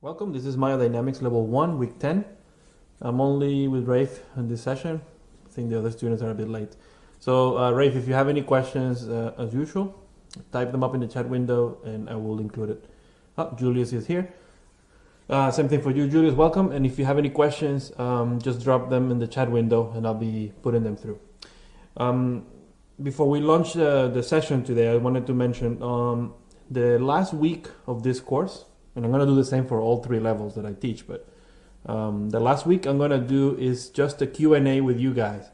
Welcome, this is Maya Dynamics Level 1, Week 10. I'm only with Rafe in this session. I think the other students are a bit late. So, Rafe, if you have any questions, as usual, type them up in the chat window and I will include it. Oh, Julius is here. Same thing for you, Julius, welcome. And if you have any questions, just drop them in the chat window and I'll be putting them through. Before we launch the session today, I wanted to mention the last week of this course, and I'm going to do the same for all three levels that I teach, but the last week I'm going to do is just a Q&A with you guys.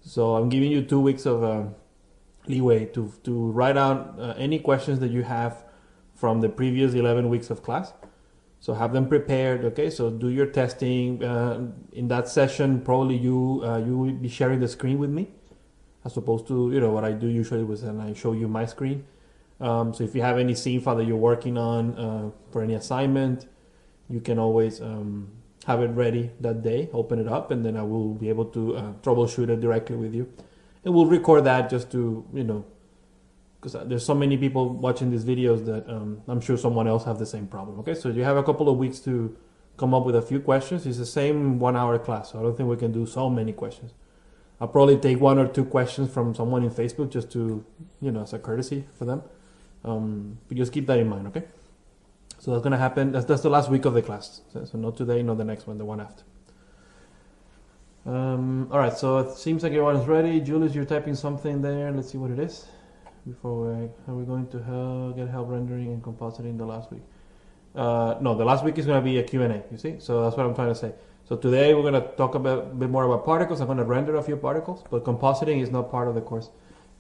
So I'm giving you 2 weeks of leeway to write out any questions that you have from the previous 11 weeks of class. So have them prepared, okay? So do your testing. In that session, probably you will be sharing the screen with me, as opposed to, what I do usually was when I show you my screen. So if you have any scene file that you're working on for any assignment, you can always have it ready that day, open it up, and then I will be able to troubleshoot it directly with you. And we'll record that just to, because there's so many people watching these videos that I'm sure someone else have the same problem. Okay, so you have a couple of weeks to come up with a few questions. It's the same 1 hour class, so I don't think we can do so many questions. I'll probably take 1 or 2 questions from someone in Facebook just to, as a courtesy for them. But just keep that in mind, okay? So that's going to happen. That's the last week of the class. So not today, not the next one, the one after. All right, so it seems like everyone is ready. Julius, you're typing something there. Let's see what it is. Are we going to get help rendering and compositing the last week? No, the last week is going to be a Q&A, you see? So that's what I'm trying to say. So today we're going to talk a bit more about particles. I'm going to render a few particles, but compositing is not part of the course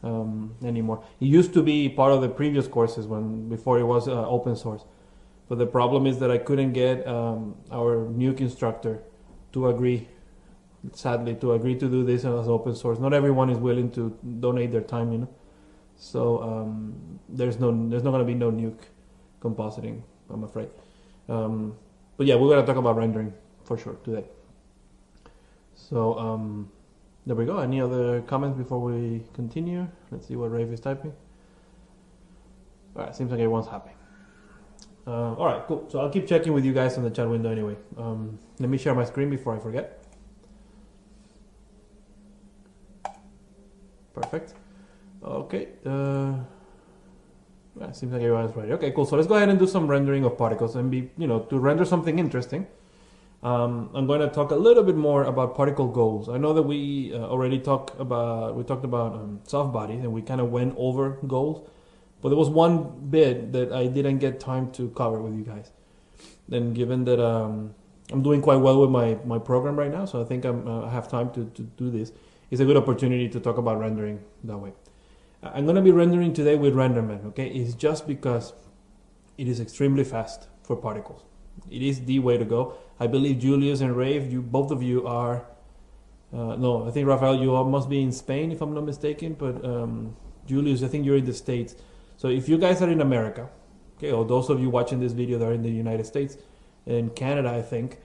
anymore. It used to be part of the previous courses before it was open source. But the problem is that I couldn't get our Nuke instructor to agree, sadly, to do this as open source. Not everyone is willing to donate their time, So there's not going to be no Nuke compositing, I'm afraid. But yeah, we're going to talk about rendering for sure today. So there we go. Any other comments before we continue? Let's see what Rafe is typing. All right, seems like everyone's happy. All right, cool. So I'll keep checking with you guys on the chat window anyway. Let me share my screen before I forget. Perfect. Okay. Seems like everyone's ready. Okay, cool. So let's go ahead and do some rendering of particles and to render something interesting. I'm going to talk a little bit more about particle goals. I know that we already talked about soft bodies and we kind of went over goals, but there was one bit that I didn't get time to cover with you guys. And given that I'm doing quite well with my program right now, so I think I have time to do this. It's a good opportunity to talk about rendering that way. I'm going to be rendering today with RenderMan. Okay, it's just because it is extremely fast for particles. It is the way to go. I believe Julius and Rafe, both of you are. No, I think Rafael, you must be in Spain if I'm not mistaken. But Julius, I think you're in the States. So if you guys are in America, okay, or those of you watching this video that are in the United States and Canada, I think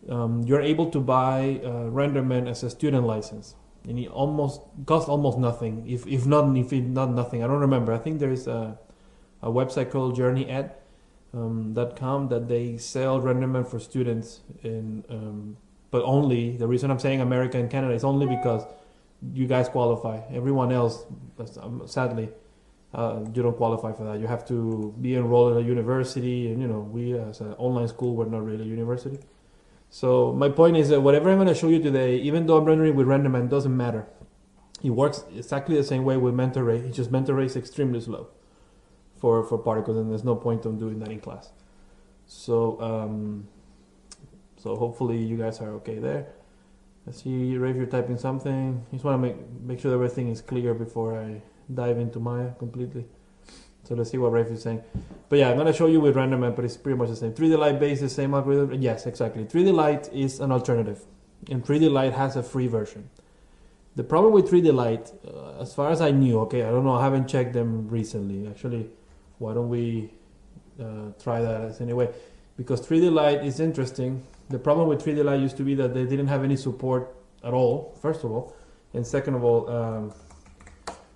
you're able to buy RenderMan as a student license, and it costs almost nothing. If not nothing, I don't remember. I think there is a website called JourneyEd.com that they sell RenderMan for students but only, the reason I'm saying America and Canada is only because you guys qualify. Everyone else, sadly, you don't qualify for that. You have to be enrolled at a university, and we as an online school, we're not really a university. So my point is that whatever I'm going to show you today, even though I'm rendering with RenderMan, doesn't matter. It works exactly the same way with Mentor Ray. It's just Mentor Ray is extremely slow for particles, and there's no point on doing that in class. So so hopefully you guys are okay there. I see Rafe, you're typing something. I just want to make sure that everything is clear before I dive into Maya completely. So let's see what Rafe is saying. But yeah, I'm going to show you with RenderMan, but it's pretty much the same. 3D Light base is the same algorithm. Yes, exactly. 3D Light is an alternative, and 3D Light has a free version. The problem with 3D Light, as far as I knew, okay, I don't know, I haven't checked them recently. Actually, why don't we try that as anyway? Because 3D Light is interesting. The problem with 3D Light used to be that they didn't have any support at all, first of all. And second of all,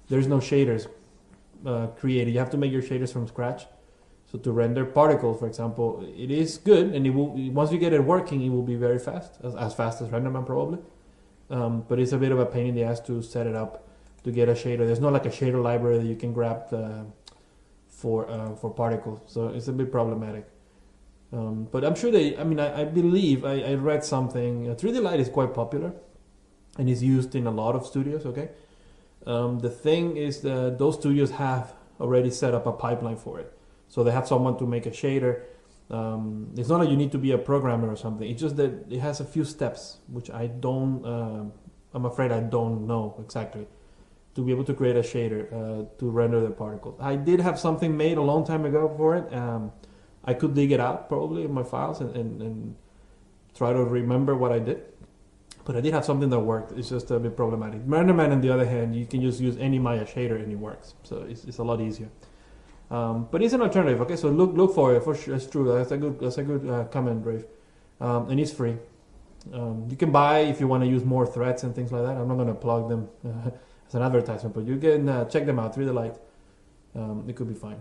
there's no shaders created. You have to make your shaders from scratch. So So to render particles, for example, it is good, and it will, once you get it working, it will be very fast, as fast as RenderMan probably. But it's a bit of a pain in the ass to set it up to get a shader. There's not like a shader library that you can grab for particles, so it's a bit problematic. But I'm sure I believe I read something. 3D Light is quite popular, and is used in a lot of studios. Okay, the thing is that those studios have already set up a pipeline for it, so they have someone to make a shader. It's not that you need to be a programmer or something. It's just that it has a few steps, which I don't. I'm afraid I don't know exactly to be able to create a shader to render the particles. I did have something made a long time ago for it. I could dig it out probably in my files and try to remember what I did. But I did have something that worked. It's just a bit problematic. RenderMan, on the other hand, you can just use any Maya shader and it works. So it's a lot easier. But it's an alternative. Okay, so look for it for sure. It's true. That's a good comment, Rafe. And it's free. You can buy if you want to use more threads and things like that. I'm not going to plug them as an advertisement, but you can check them out. 3D Light. It could be fine.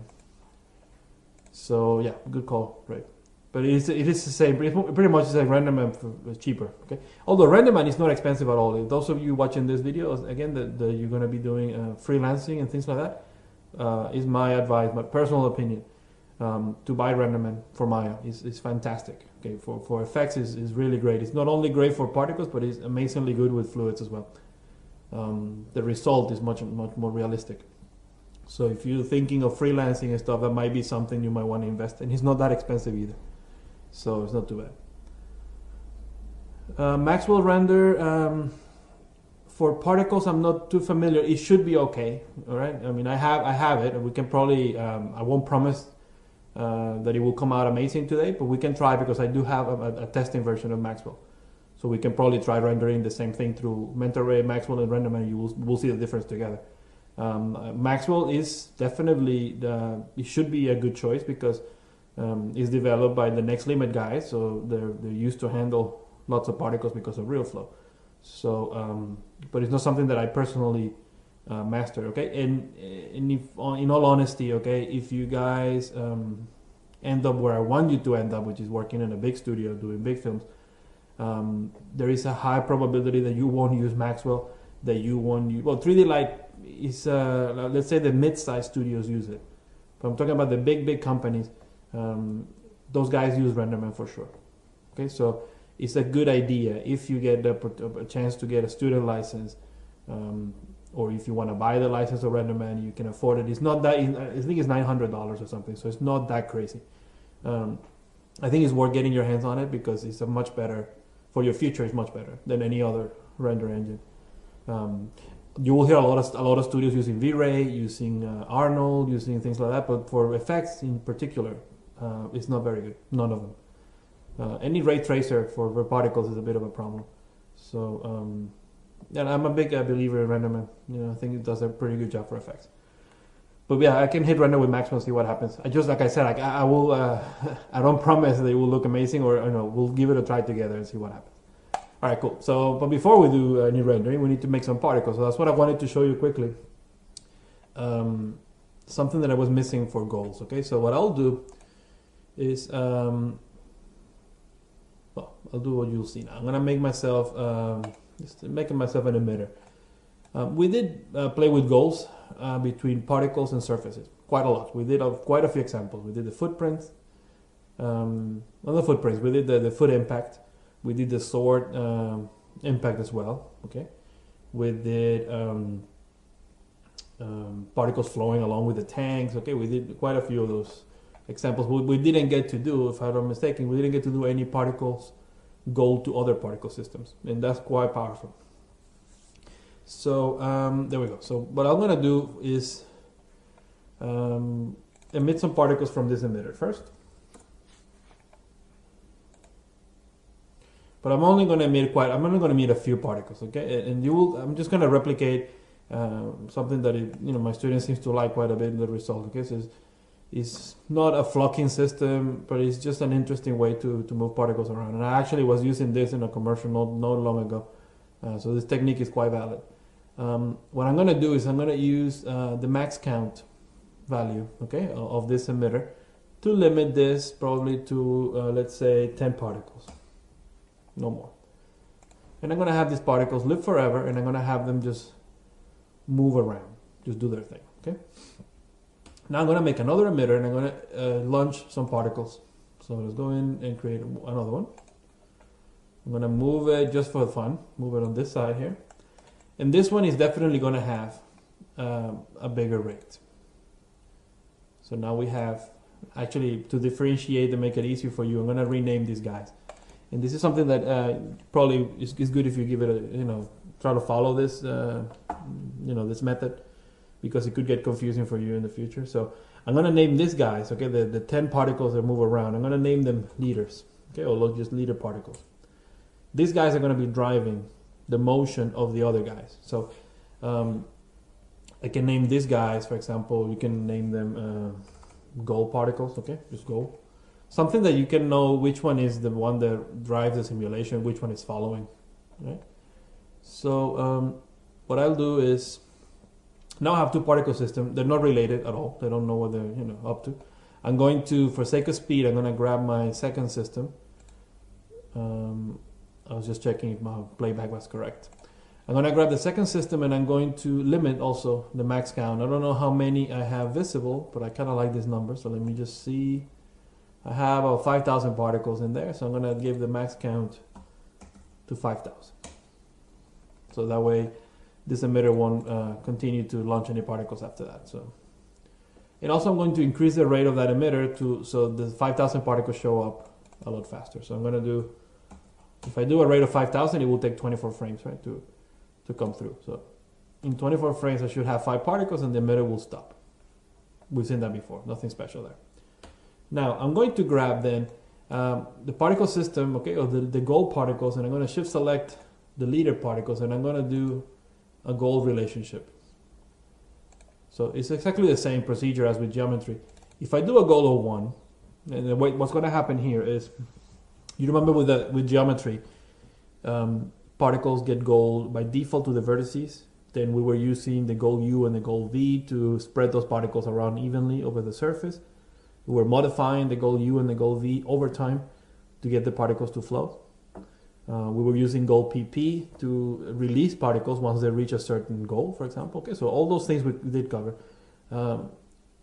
So yeah, good call, right? But it is the same. It's pretty much like RenderMan for cheaper. Okay, although RenderMan is not expensive at all. Those of you watching this video, again, that you're going to be doing freelancing and things like that, is my advice, my personal opinion. To buy RenderMan for Maya is fantastic. Okay, for effects is really great. It's not only great for particles, but it's amazingly good with fluids as well. The result is much more realistic. So if you're thinking of freelancing and stuff, that might be something you might want to invest in. It's not that expensive either, so it's not too bad. Maxwell Render, for particles, I'm not too familiar. It should be okay. All right. I mean, I have it. We can probably. I won't promise that it will come out amazing today, but we can try because I do have a testing version of Maxwell. So we can probably try rendering the same thing through Mental Ray, Maxwell, and RenderMan. We'll see the difference together. Maxwell is definitely it should be a good choice because it's developed by the Next Limit guys, so they're used to handle lots of particles because of RealFlow. So, but it's not something that I personally master. Okay, and if, in all honesty, okay, if you guys end up where I want you to end up, which is working in a big studio doing big films, there is a high probability that you won't use Maxwell. That you won't use 3D Light is let's say the mid-sized studios use it, but I'm talking about the big companies. Those guys use RenderMan for sure. Okay, so it's a good idea if you get a chance to get a student license, or if you want to buy the license of RenderMan, you can afford it. It's not that, I think it's $900 or something, so it's not that crazy. I think it's worth getting your hands on it because it's a much better, for your future, it's much better than any other render engine. You will hear a lot of studios using V-Ray, using Arnold, using things like that, but for effects in particular, it's not very good. None of them. Any ray tracer for particles is a bit of a problem. So, and I'm a big believer in RenderMan. I think it does a pretty good job for effects. But yeah, I can hit render with Maxwell and see what happens. I just, like I said, I will. I don't promise that it will look amazing, or we'll give it a try together and see what happens. All right, cool. So, but before we do any rendering, we need to make some particles. So that's what I wanted to show you quickly. Something that I was missing for goals. Okay, so what I'll do is, well, I'll do what you'll see now. I'm gonna make myself, just making myself an emitter. We did play with goals between particles and surfaces quite a lot. We did quite a few examples. We did the footprints, not the footprints. We did the foot impact. We did the sword impact as well. Okay, we did particles flowing along with the tanks. Okay, we did quite a few of those examples. We didn't get to do, if I'm not mistaken, we didn't get to do any particles go to other particle systems, and that's quite powerful. So there we go. So what I'm gonna do is emit some particles from this emitter first. But I'm only going to emit a few particles, okay? And I'm just going to replicate something that my student seems to like quite a bit in the result. Okay, so it's not a flocking system, but it's just an interesting way to move particles around. And I actually was using this in a commercial not long ago, so this technique is quite valid. What I'm going to do is I'm going to use the max count value, okay, of this emitter to limit this probably to, let's say, 10 particles, no more. And I'm going to have these particles live forever, and I'm going to have them just move around, just do their thing, okay? Now I'm going to make another emitter, and I'm going to launch some particles. So let's go in and create another one. I'm going to move it just for fun, move it on this side here. And this one is definitely going to have a bigger rate. So now we have, actually, to differentiate and make it easier for you, I'm going to rename these guys. And this is something that probably is good if you give it a, try to follow this, this method, because it could get confusing for you in the future. So I'm going to name these guys, okay, the 10 particles that move around. I'm going to name them liters, okay, or look, just liter particles. These guys are going to be driving the motion of the other guys. So I can name these guys, for example, you can name them goal particles, okay, just goal. Something that you can know which one is the one that drives the simulation, which one is following, right? So what I'll do is, now I have two particle systems. They're not related at all. They don't know what they're up to. I'm going to, for sake of speed, I'm going to grab my second system. I was just checking if my playback was correct. I'm going to grab the second system, and I'm going to limit also the max count. I don't know how many I have visible, but I kind of like this number. So let me just see. I have about 5,000 particles in there. So I'm going to give the max count to 5,000. So that way this emitter won't continue to launch any particles after that. So, and also I'm going to increase the rate of that emitter so the 5,000 particles show up a lot faster. So I'm going to do, if I do a rate of 5,000, it will take 24 frames, right, to come through. So in 24 frames, I should have 5 particles, and the emitter will stop. We've seen that before, nothing special there. Now I'm going to grab then the particle system, okay, or the goal particles, and I'm going to shift select the liter particles, and I'm going to do a goal relationship. So it's exactly the same procedure as with geometry. If I do a goal of 1, and what's going to happen here is, you remember with geometry, particles get goal by default to the vertices. Then we were using the goal U and the goal V to spread those particles around evenly over the surface. We were modifying the goal U and the goal V over time to get the particles to flow. We were using goal PP to release particles once they reach a certain goal, for example. Okay, so all those things we did cover.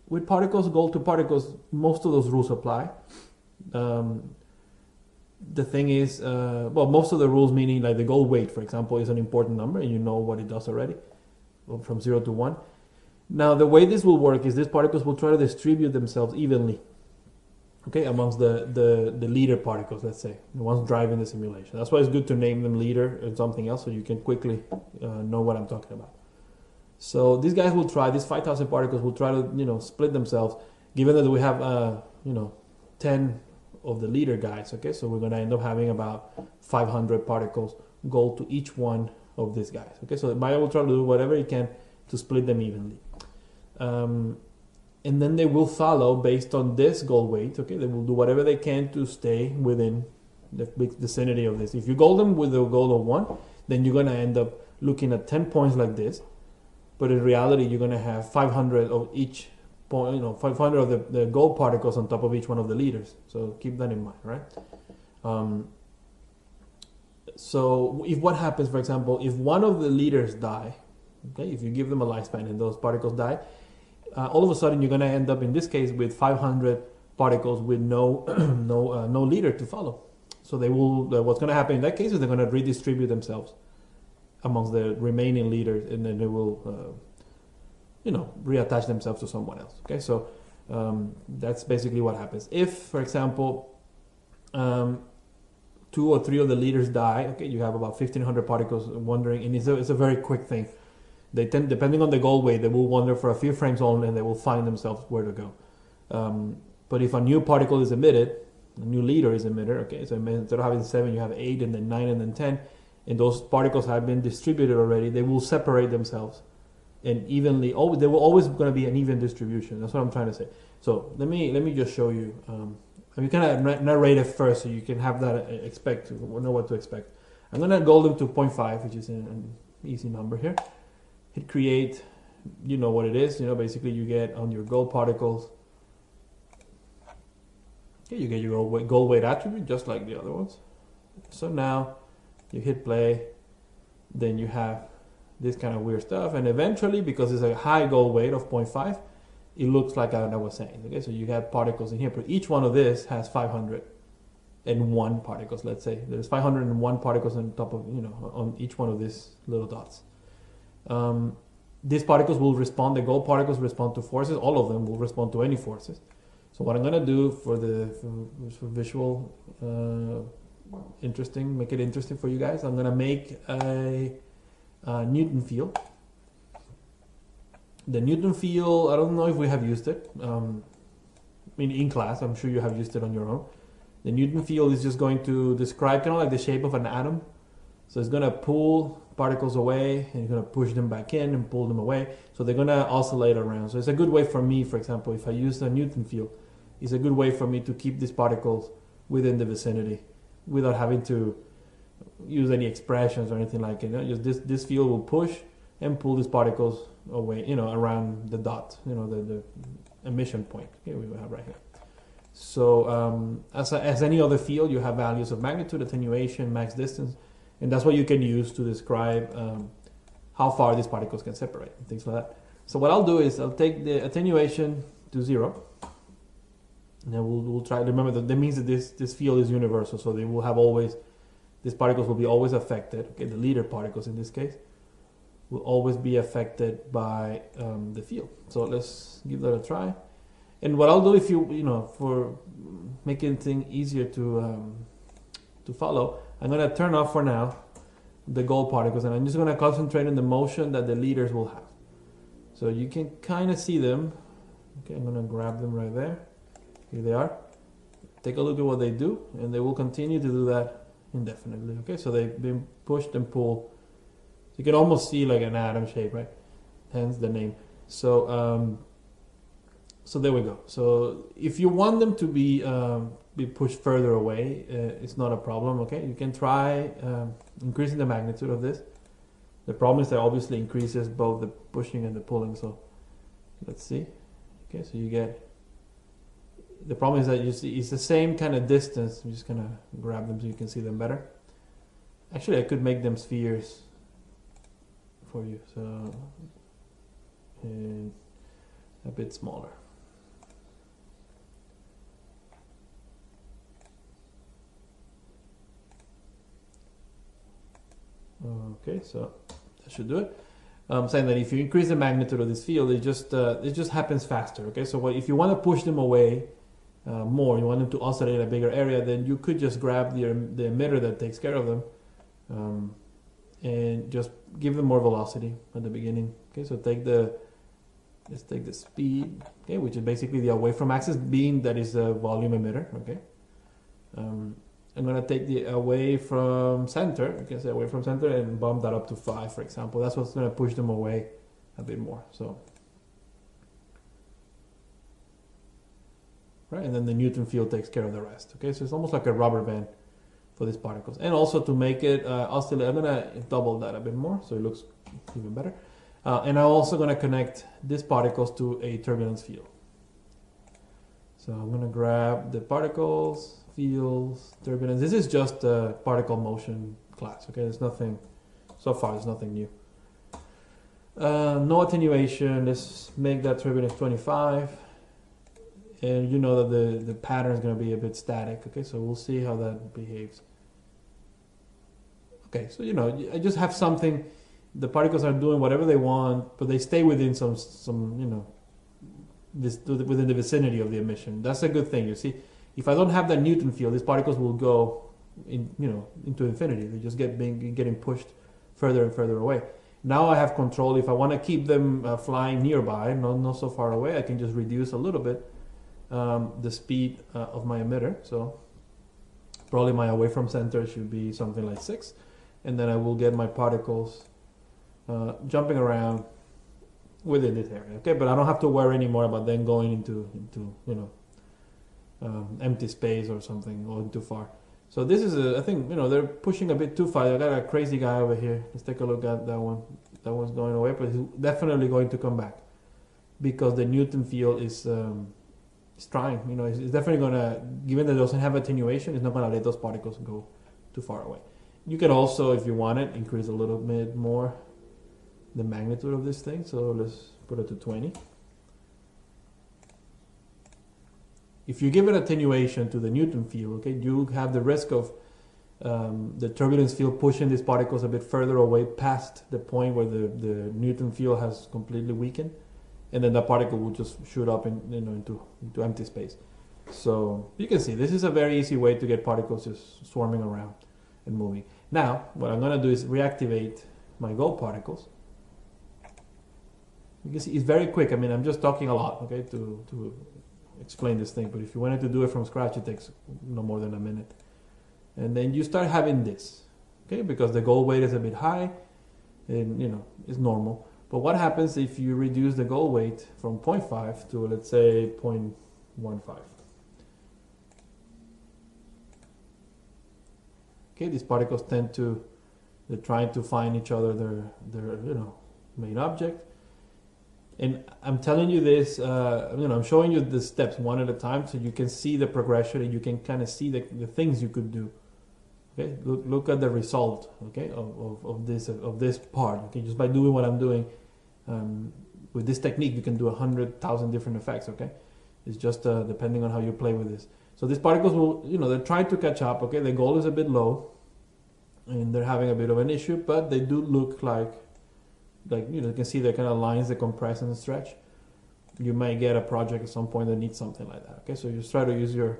With particles, goal to particles, most of those rules apply. The thing is, most of the rules, meaning like the goal weight, for example, is an important number, and you know what it does already, from 0 to 1. Now, the way this will work is these particles will try to distribute themselves evenly, okay, amongst the liter particles, let's say, the ones driving the simulation. That's why it's good to name them liter and something else, so you can quickly know what I'm talking about. So these guys will try, these 5,000 particles will try to, split themselves, given that we have, 10 of the liter guys, okay? So we're going to end up having about 500 particles go to each one of these guys, okay? So Maya will try to do whatever it can to split them evenly. And then they will follow based on this goal weight, okay? They will do whatever they can to stay within the vicinity of this. If you goal them with a goal of 1, then you're going to end up looking at 10 points like this. But in reality, you're going to have 500 of each point, 500 of the gold particles on top of each one of the liters. So keep that in mind, right? So if what happens, for example, if one of the liters die, okay, if you give them a lifespan and those particles die, all of a sudden you're going to end up in this case with 500 particles with no liter to follow. So they will. What's going to happen in that case is they're going to redistribute themselves amongst the remaining liters, and then they will, reattach themselves to someone else. Okay, so that's basically what happens. If, for example, 2 or 3 of the liters die, okay, you have about 1,500 particles wandering, and it's a very quick thing. They tend, depending on the goal weight, they will wander for a few frames only, and they will find themselves where to go. But if a new particle is emitted, a new liter is emitted, okay, so instead of having 7, you have 8, and then 9, and then 10, and those particles have been distributed already, they will separate themselves and evenly. There will always going to be an even distribution. That's what I'm trying to say. So let me just show you. You kind of narrate it first, so you can have that know what to expect. I'm going to go them to 0.5, which is an easy number here. Hit create. You know what it is. Basically you get on your gold particles Okay, you get your goal weight attribute just like the other ones. So now you hit play, then you have this kind of weird stuff, and eventually, because it's a high goal weight of 0.5, it looks like I was saying. Okay, so you have particles in here, but each one of this has 501 particles. Let's say there's 501 particles on top of, on each one of these little dots. These particles will respond. The gold particles respond to forces. All of them will respond to any forces. So what I'm gonna do for visual interesting, make it interesting for you guys, I'm gonna make a Newton field. The Newton field, I don't know if we have used it. In class, I'm sure you have used it on your own. The Newton field is just going to describe kind of like the shape of an atom. So it's gonna pull particles away, and you're gonna push them back in and pull them away. So they're gonna oscillate around. So it's a good way for me, for example, if I use the Newton field, it's a good way for me to keep these particles within the vicinity without having to use any expressions or anything like it. Just this field will push and pull these particles away, around the dot, the emission point. Okay, we will have right here. So as any other field, you have values of magnitude, attenuation, max distance, and that's what you can use to describe how far these particles can separate and things like that. So what I'll do is I'll take the attenuation to 0. And then we'll try to remember that means that this field is universal, so they will have always, these particles will be always affected. Okay, the leader particles in this case will always be affected by the field. So let's give that a try. And what I'll do, if for making things easier to follow, I'm gonna turn off for now the gold particles, and I'm just gonna concentrate on the motion that the leaders will have. So you can kind of see them. Okay, I'm gonna grab them right there. Here they are. Take a look at what they do, and they will continue to do that indefinitely. Okay, so they've been pushed and pulled. So you can almost see like an atom shape, right? Hence the name. So so there we go. So if you want them to be pushed further away, it's not a problem. Okay, you can try increasing the magnitude of this. The problem is that obviously increases both the pushing and the pulling. So let's see. Okay, so you get. The problem is that you see it's the same kind of distance. I'm just gonna grab them so you can see them better. Actually, I could make them spheres for you, so and a bit smaller. Okay, so that should do it. I'm saying that if you increase the magnitude of this field, it just happens faster. Okay, so if you want to push them away more, you want them to oscillate a bigger area, then you could just grab the emitter that takes care of them and just give them more velocity at the beginning. Okay, so let's take the speed, okay, which is basically the away from axis beam that is a volume emitter. Okay, I'm going to take the away from center, you can say away from center, and bump that up to 5, for example. That's what's going to push them away a bit more. So. Right, and then the Newton field takes care of the rest. Okay, so it's almost like a rubber band for these particles. And also to make it oscillate, I'm gonna double that a bit more so it looks even better. And I'm also gonna connect these particles to a turbulence field. So I'm gonna grab the particles, fields, turbulence. This is just a particle motion class. Okay, there's nothing so far. There's nothing new. No attenuation. Let's make that turbulence 25. And you know that the pattern is going to be a bit static. Okay, so we'll see how that behaves. Okay, so I just have something. The particles are doing whatever they want, but they stay within within the vicinity of the emission. That's a good thing. You see, if I don't have that Newton field, these particles will go into infinity. They just getting pushed further and further away. Now I have control. If I want to keep them flying nearby, not so far away, I can just reduce a little bit the speed of my emitter. So probably my away from center should be something like 6, and then I will get my particles jumping around within this area. Okay, but I don't have to worry anymore about them going into empty space or something, or too far. So this is I think they're pushing a bit too far. I got a crazy guy over here. Let's take a look at that one. That one's going away, but he's definitely going to come back because the Newton field is it's trying. You know, it's definitely gonna, given that it doesn't have attenuation, it's not gonna let those particles go too far away. You can also, if you want it, increase a little bit more the magnitude of this thing. So let's put it to 20. If you give it attenuation to the Newton field, okay, you have the risk of the turbulence field pushing these particles a bit further away past the point where the Newton field has completely weakened, and then the particle will just shoot up into empty space. So you can see this is a very easy way to get particles just swarming around and moving. Now, what I'm going to do is reactivate my gold particles. You can see it's very quick. I mean, I'm just talking a lot, okay, to explain this thing. But if you wanted to do it from scratch, it takes no more than a minute. And then you start having this, okay, because the gold weight is a bit high, and it's normal. But what happens if you reduce the gold weight from 0.5 to, let's say, 0.15? Okay, these particles tend to, they're trying to find each other, their main object. And I'm telling you this, I'm showing you the steps one at a time so you can see the progression and you can kind of see the things you could do. Okay, look at the result, okay, of this part. Okay, just by doing what I'm doing, with this technique, you can do 100,000 different effects. Okay, it's just depending on how you play with this. So these particles will, they're trying to catch up. Okay, the goal is a bit low, and they're having a bit of an issue, but they do look like you can see the kind of lines that compress and stretch. You might get a project at some point that needs something like that. Okay, so you just try to use your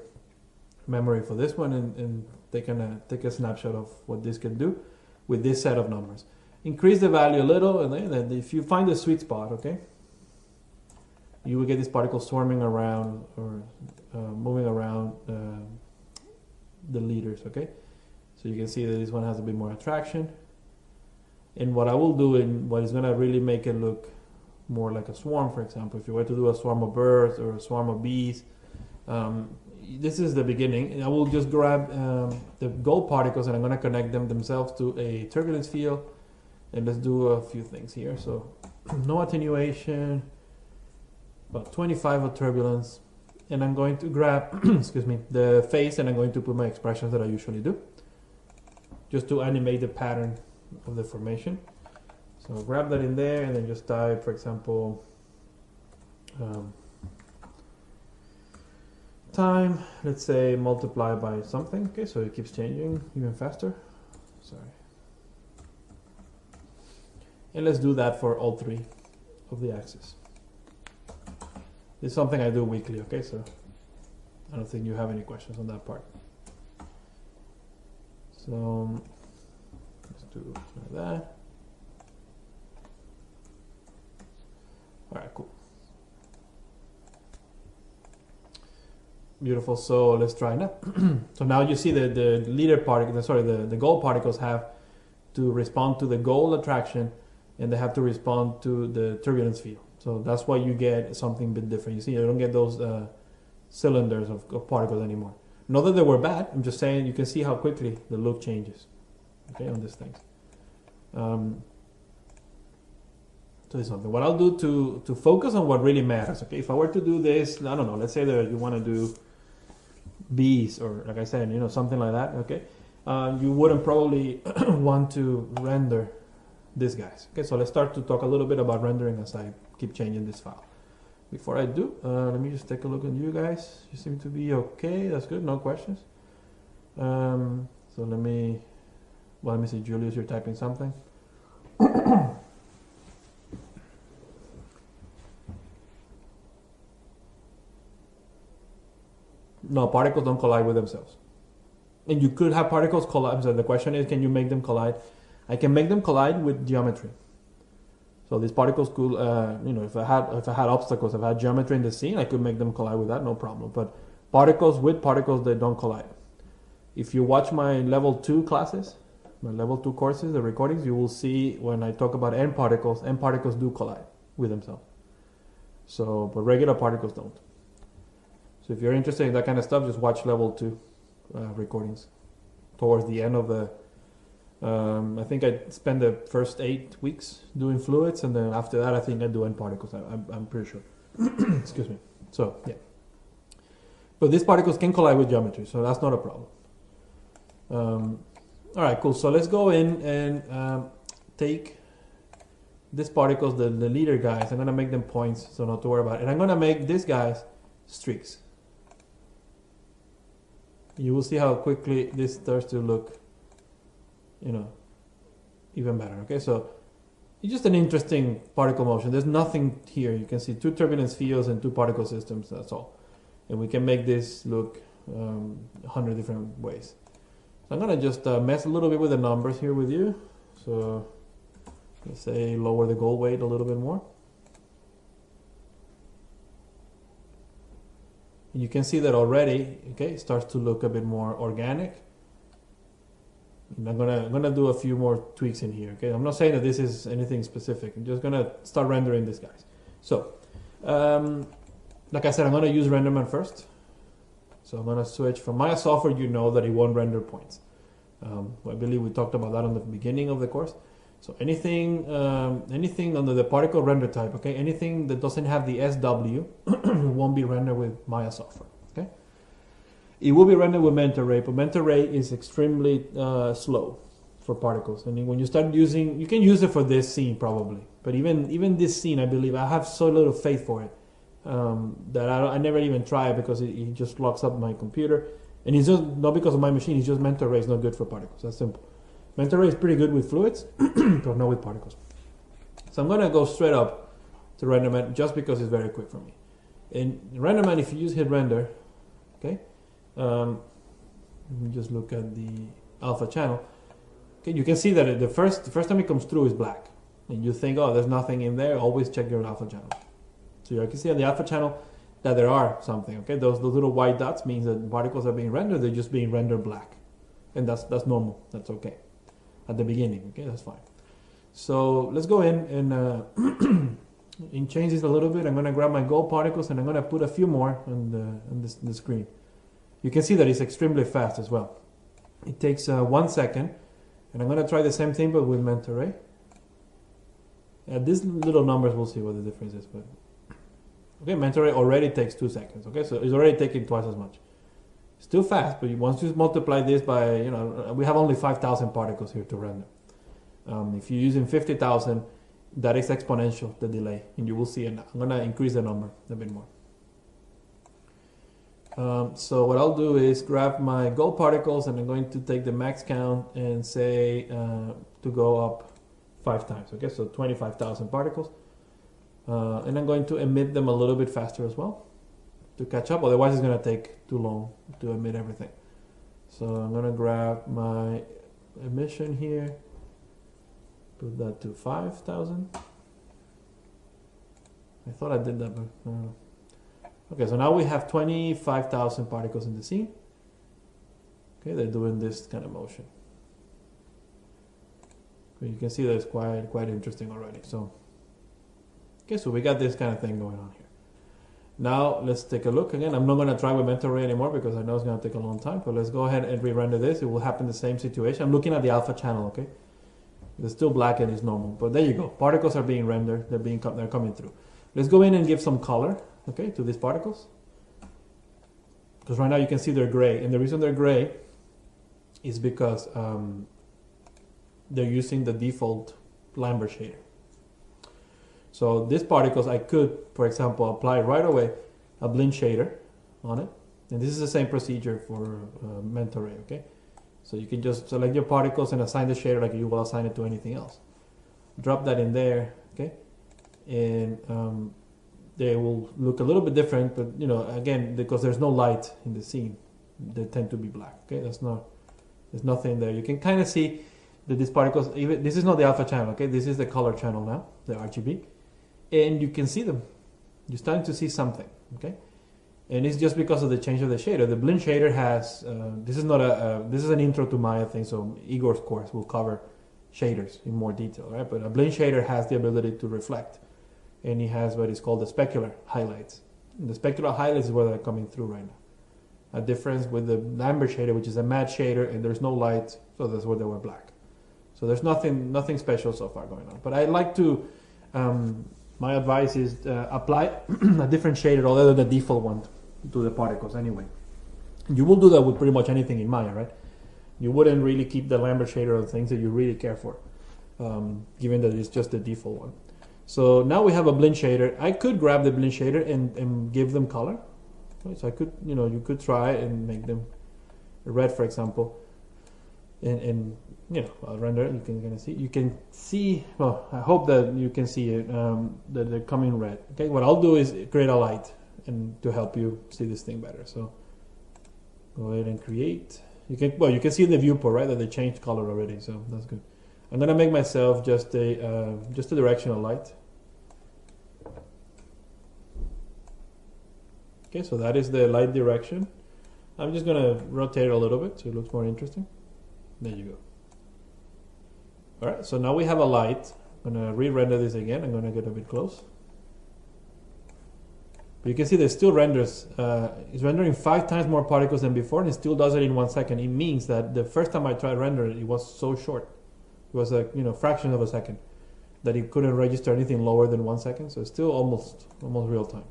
memory for this one and take a snapshot of what this can do with this set of numbers. Increase the value a little, and then if you find the sweet spot, okay, you will get these particles swarming around or moving around the leaders. Okay, so you can see that this one has a bit more attraction. And what I will do, and what is going to really make it look more like a swarm, for example, if you were to do a swarm of birds or a swarm of bees, this is the beginning. I will just grab the gold particles and I'm going to connect them themselves to a turbulence field. And let's do a few things here. So no attenuation, about 25 of turbulence. And I'm going to grab, excuse me, the face, and I'm going to put my expressions that I usually do, just to animate the pattern of the formation. So I'll grab that in there and then just type, for example, time, let's say multiply by something. Okay, so it keeps changing even faster. Sorry. And let's do that for all three of the axes. This is something I do weekly, okay, so I don't think you have any questions on that part. So let's do like that. Alright, cool. Beautiful, so let's try now. So now you see the leader particle, the gold particles have to respond to the gold attraction, and they have to respond to the turbulence field. So that's why you get something a bit different. You see, you don't get those cylinders of particles anymore. Not that they were bad, I'm just saying you can see how quickly the look changes, okay, on these things. So it's something. What I'll do to focus on what really matters, okay, if I were to do this, I don't know, let's say that you want to do bees, or like I said, something like that, okay, you wouldn't probably want to render these guys. Okay, so let's start to talk a little bit about rendering as I keep changing this file. Before I do, let me just take a look at you guys. You seem to be okay. That's good. No questions. So let me see, Julius, you're typing something. No, particles don't collide with themselves. And you could have particles collide. So the question is, can you make them collide? I can make them collide with geometry. So these particles could, if I had obstacles, if I had geometry in the scene, I could make them collide with that, no problem. But particles with particles, they don't collide. If you watch my level 2 classes, my level 2 courses, the recordings, you will see when I talk about end particles do collide with themselves. So, but regular particles don't. So if you're interested in that kind of stuff, just watch level 2 recordings towards the end of the I think I spent the first 8 weeks doing fluids, and then after that I think I do end particles. I'm pretty sure. Excuse me. So yeah. But these particles can collide with geometry, so that's not a problem. All right, cool. So let's go in and take these particles, the leader guys. I'm going to make them points, so not to worry about it. And I'm going to make these guys streaks. You will see how quickly this starts to look, even better. Okay, so it's just an interesting particle motion. There's nothing here. You can see two turbulence fields and two particle systems. That's all. And we can make this look 100 different ways. So I'm gonna just mess a little bit with the numbers here with you. So let's say lower the goal weight a little bit more. And you can see that already, okay, it starts to look a bit more organic. And I'm gonna do a few more tweaks in here, okay? I'm not saying that this is anything specific. I'm just gonna start rendering these guys. So, like I said, I'm gonna use RenderMan first. So I'm gonna switch from Maya software. You know that it won't render points. I believe we talked about that on the beginning of the course. So anything under the particle render type, okay? Anything that doesn't have the SW won't be rendered with Maya software, okay? It will be rendered with Mentor Ray, but Mentor Ray is extremely slow for particles. And when you start using, you can use it for this scene probably, but even this scene, I believe, I have so little faith for it that I never even try it because it just locks up my computer. And it's just not because of my machine, it's just Mentor Ray is not good for particles. That's simple. Mentor Ray is pretty good with fluids, but not with particles. So I'm going to go straight up to RenderMan just because it's very quick for me. In RenderMan, if you hit render, okay, let me just look at the alpha channel. Okay, you can see that the first time it comes through is black, and you think, oh, there's nothing in there. Always check your alpha channel. So you can see on the alpha channel that there are something. Okay, those little white dots means that particles are being rendered. They're just being rendered black, and that's normal. That's okay at the beginning. Okay, that's fine. So let's go in and and change this a little bit. I'm going to grab my gold particles and I'm going to put a few more on the screen. You can see that it's extremely fast as well. It takes 1 second, and I'm going to try the same thing but with Mentor Ray. These little numbers, we'll see what the difference is. But okay, Mentor Ray already takes 2 seconds. Okay, so it's already taking twice as much. Still fast, but once you multiply this by, we have only 5,000 particles here to render. If you're using 50,000, that is exponential, the delay, and you will see it. I'm going to increase the number a bit more. So what I'll do is grab my gold particles, and I'm going to take the max count and say to go up 5 times. Okay, so 25,000 particles. And I'm going to emit them a little bit faster as well to catch up. Otherwise, it's going to take too long to emit everything. So I'm going to grab my emission here. Put that to 5,000. I thought I did that, but no. Okay, so now we have 25,000 particles in the scene. Okay, they're doing this kind of motion. Okay, you can see that it's quite interesting already. So, okay, so we got this kind of thing going on here. Now let's take a look again. I'm not going to try with Mentor Ray anymore because I know it's going to take a long time. But let's go ahead and re-render this. It will happen the same situation. I'm looking at the alpha channel. Okay. It's still black and it's normal, but there you go. Particles are being rendered. They're coming through. Let's go in and give some color, okay, to these particles. Because right now you can see they're gray, and the reason they're gray is because they're using the default Lambert shader. So these particles, I could, for example, apply right away a blend shader on it, and this is the same procedure for Mentor Ray, okay. So you can just select your particles and assign the shader like you will assign it to anything else. Drop that in there, okay? And they will look a little bit different, but again, because there's no light in the scene, they tend to be black, okay? There's nothing there. You can kind of see that these particles, even this is not the alpha channel, okay? This is the color channel now, the RGB. And you can see them. You're starting to see something, okay? And it's just because of the change of the shader. The blend shader has, this is an intro to Maya thing, so Igor's course will cover shaders in more detail, right? But a blend shader has the ability to reflect, and it has what is called the specular highlights. And the specular highlights is where they're coming through right now. A difference with the Lambert shader, which is a matte shader, and there's no light, so that's where they were black. So there's nothing special so far going on. But I like to, my advice is apply a different shader other than the default one to the particles anyway. You will do that with pretty much anything in Maya, right? You wouldn't really keep the Lambert shader on things that you really care for, given that it's just the default one. So now we have a blend shader. I could grab the blend shader and give them color. Right? So I could, you could try and make them red, for example, and I'll render it. You can see. Well, I hope that you can see it. That they're coming red. Okay. What I'll do is create a light and to help you see this thing better. So go ahead and create. You can see in the viewport, right, that they changed color already. So that's good. I'm gonna make myself just a directional light. Okay, so that is the light direction. I'm just gonna rotate it a little bit so it looks more interesting. There you go. All right, so now we have a light. I'm gonna re-render this again. I'm gonna get a bit close. But you can see that it still renders. It's rendering 5 times more particles than before, and it still does it in 1 second. It means that the first time I tried rendering it was so short. It was a fraction of a second that it couldn't register anything lower than 1 second. So it's still almost real time.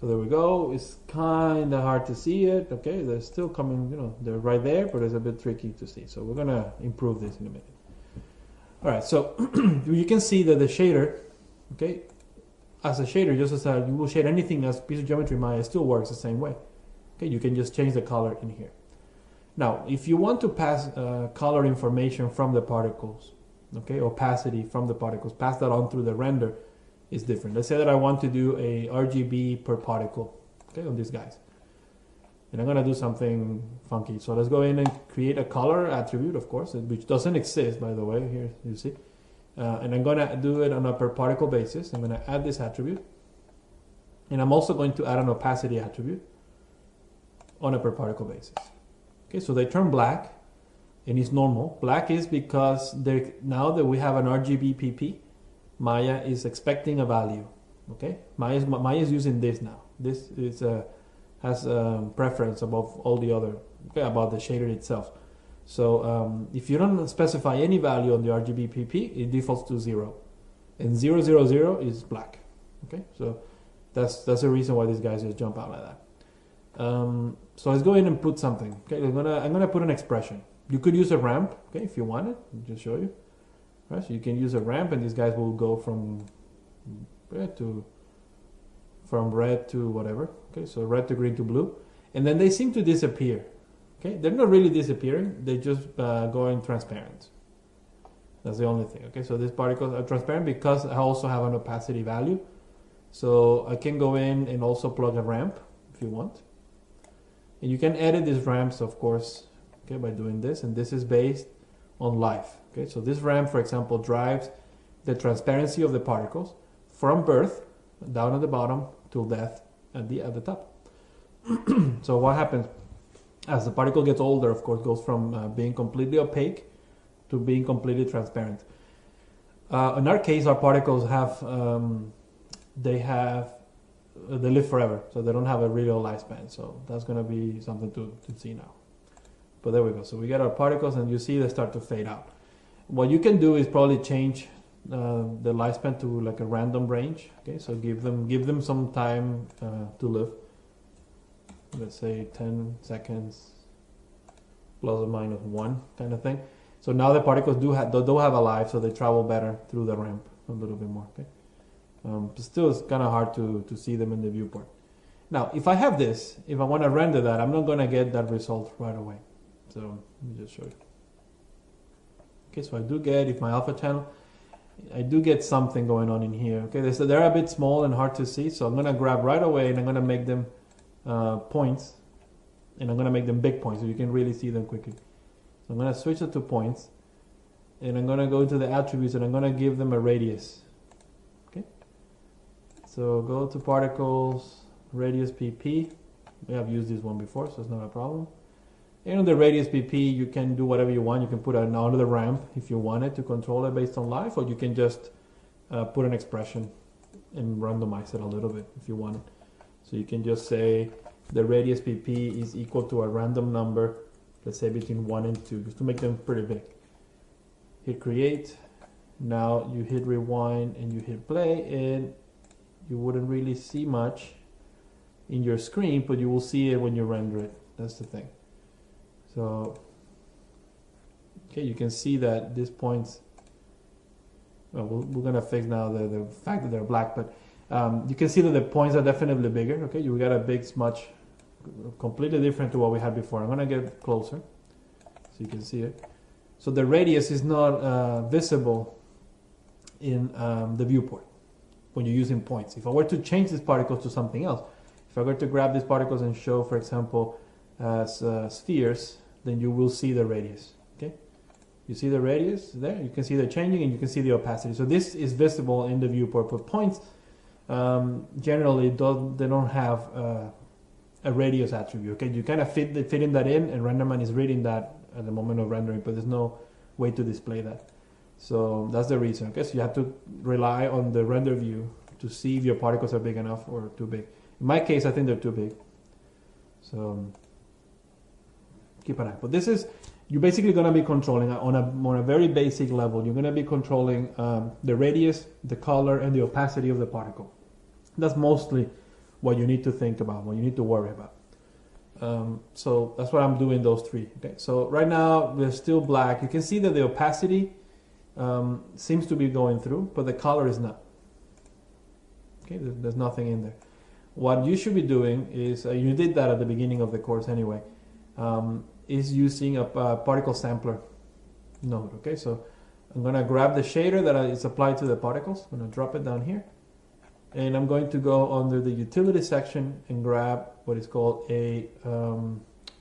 So there we go. It's kind of hard to see it. Okay, they're still coming. They're right there, but it's a bit tricky to see. So we're gonna improve this in a minute. All right. So you can see that the shader, okay, as a shader, just as you will shade anything as piece of geometry Maya, it still works the same way. Okay, you can just change the color in here. Now, if you want to pass color information from the particles, okay, opacity from the particles, pass that on through the render, is different. Let's say that I want to do a RGB per particle, okay, on these guys. And I'm going to do something funky. So let's go in and create a color attribute, of course, which doesn't exist, by the way, here you see. And I'm going to do it on a per particle basis. I'm going to add this attribute. And I'm also going to add an opacity attribute on a per particle basis. Okay, so they turn black, and it's normal. Black is because now that we have an RGB PP, Maya is expecting a value. Okay, Maya is using this now. This is has preference above all the other, okay, about the shader itself. So if you don't specify any value on the RGB PP, it defaults to 0, and 000 is black. Okay, so that's the reason why these guys just jump out like that. So let's go in and put something. Okay, I'm gonna put an expression. You could use a ramp, okay, if you want it. I'll just show you. Right, so you can use a ramp, and these guys will go from red to whatever. Okay, so red to green to blue, and then they seem to disappear. Okay, they're not really disappearing. They just going transparent. That's the only thing. Okay, so these particles are transparent because I also have an opacity value. So I can go in and also plug a ramp if you want. And you can edit these ramps, of course, okay, by doing this. And this is based on life. Okay, so this ramp, for example, drives the transparency of the particles from birth down at the bottom till death at the top. So what happens as the particle gets older? Of course, goes from being completely opaque to being completely transparent. In our case, our particles have they live forever, so they don't have a real lifespan. So that's going to be something to see now. But there we go. So we get our particles, and you see they start to fade out. What you can do is probably change the lifespan to like a random range. Okay, so give them some time to live. Let's say 10 seconds plus or minus 1 kind of thing. So now the particles do have a life, so they travel better through the ramp a little bit more. Okay. But still, it's kind of hard to see them in the viewport. Now, if I have this, if I want to render that, I'm not going to get that result right away. So let me just show you. Okay, so I do get, if my alpha channel, I do get something going on in here. Okay, so they're a bit small and hard to see, so I'm going to grab right away and I'm going to make them points, and I'm going to make them big points so you can really see them quickly. So I'm going to switch it to points, and I'm going to go into the attributes, and I'm going to give them a radius. So go to particles, radius PP. We have used this one before, so it's not a problem. And on the radius PP, you can do whatever you want. You can put another ramp if you wanted to control it based on life, or you can just put an expression and randomize it a little bit if you want it. So you can just say the radius PP is equal to a random number, let's say between 1 and 2, just to make them pretty big. Hit create. Now you hit rewind and you hit play, and you wouldn't really see much in your screen, but you will see it when you render it. That's the thing. So, okay, you can see that these points, well, we're going to fix now the fact that they're black, but you can see that the points are definitely bigger. Okay, you got a big smudge, completely different to what we had before. I'm going to get closer so you can see it. So the radius is not visible in the viewport when you're using points. If I were to change these particles to something else, if I were to grab these particles and show, for example, as spheres, then you will see the radius. Okay, you see the radius there. You can see the changing, and you can see the opacity. So this is visible in the viewport. But points generally they don't have a radius attribute. Okay, you kind of fit in that in, and RenderMan is reading that at the moment of rendering, but there's no way to display that. So that's the reason. Okay, so you have to rely on the render view to see if your particles are big enough or too big. In my case, I think they're too big. So keep an eye. But this is, you're basically going to be controlling on a very basic level. You're going to be controlling the radius, the color, and the opacity of the particle. That's mostly what you need to think about, what you need to worry about. So that's what I'm doing, those three. Okay. So right now they're still black. You can see that the opacity seems to be going through, but the color is not. Okay, there's nothing in there. What you should be doing is, you did that at the beginning of the course anyway, is using a particle sampler node. Okay, so I'm going to grab the shader that is applied to the particles. I'm going to drop it down here. And I'm going to go under the utility section and grab what is called a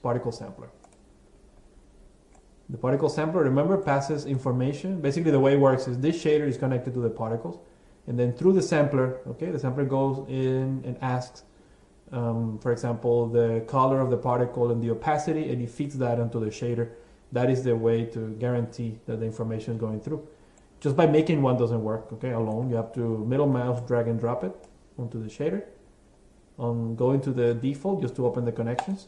particle sampler. The particle sampler, remember, passes information. Basically the way it works is this shader is connected to the particles. And then through the sampler, okay, the sampler goes in and asks, for example, the color of the particle and the opacity, and it feeds that into the shader. That is the way to guarantee that the information is going through. Just by making one doesn't work, okay, alone. You have to middle mouse, drag and drop it onto the shader. Go into the default just to open the connections.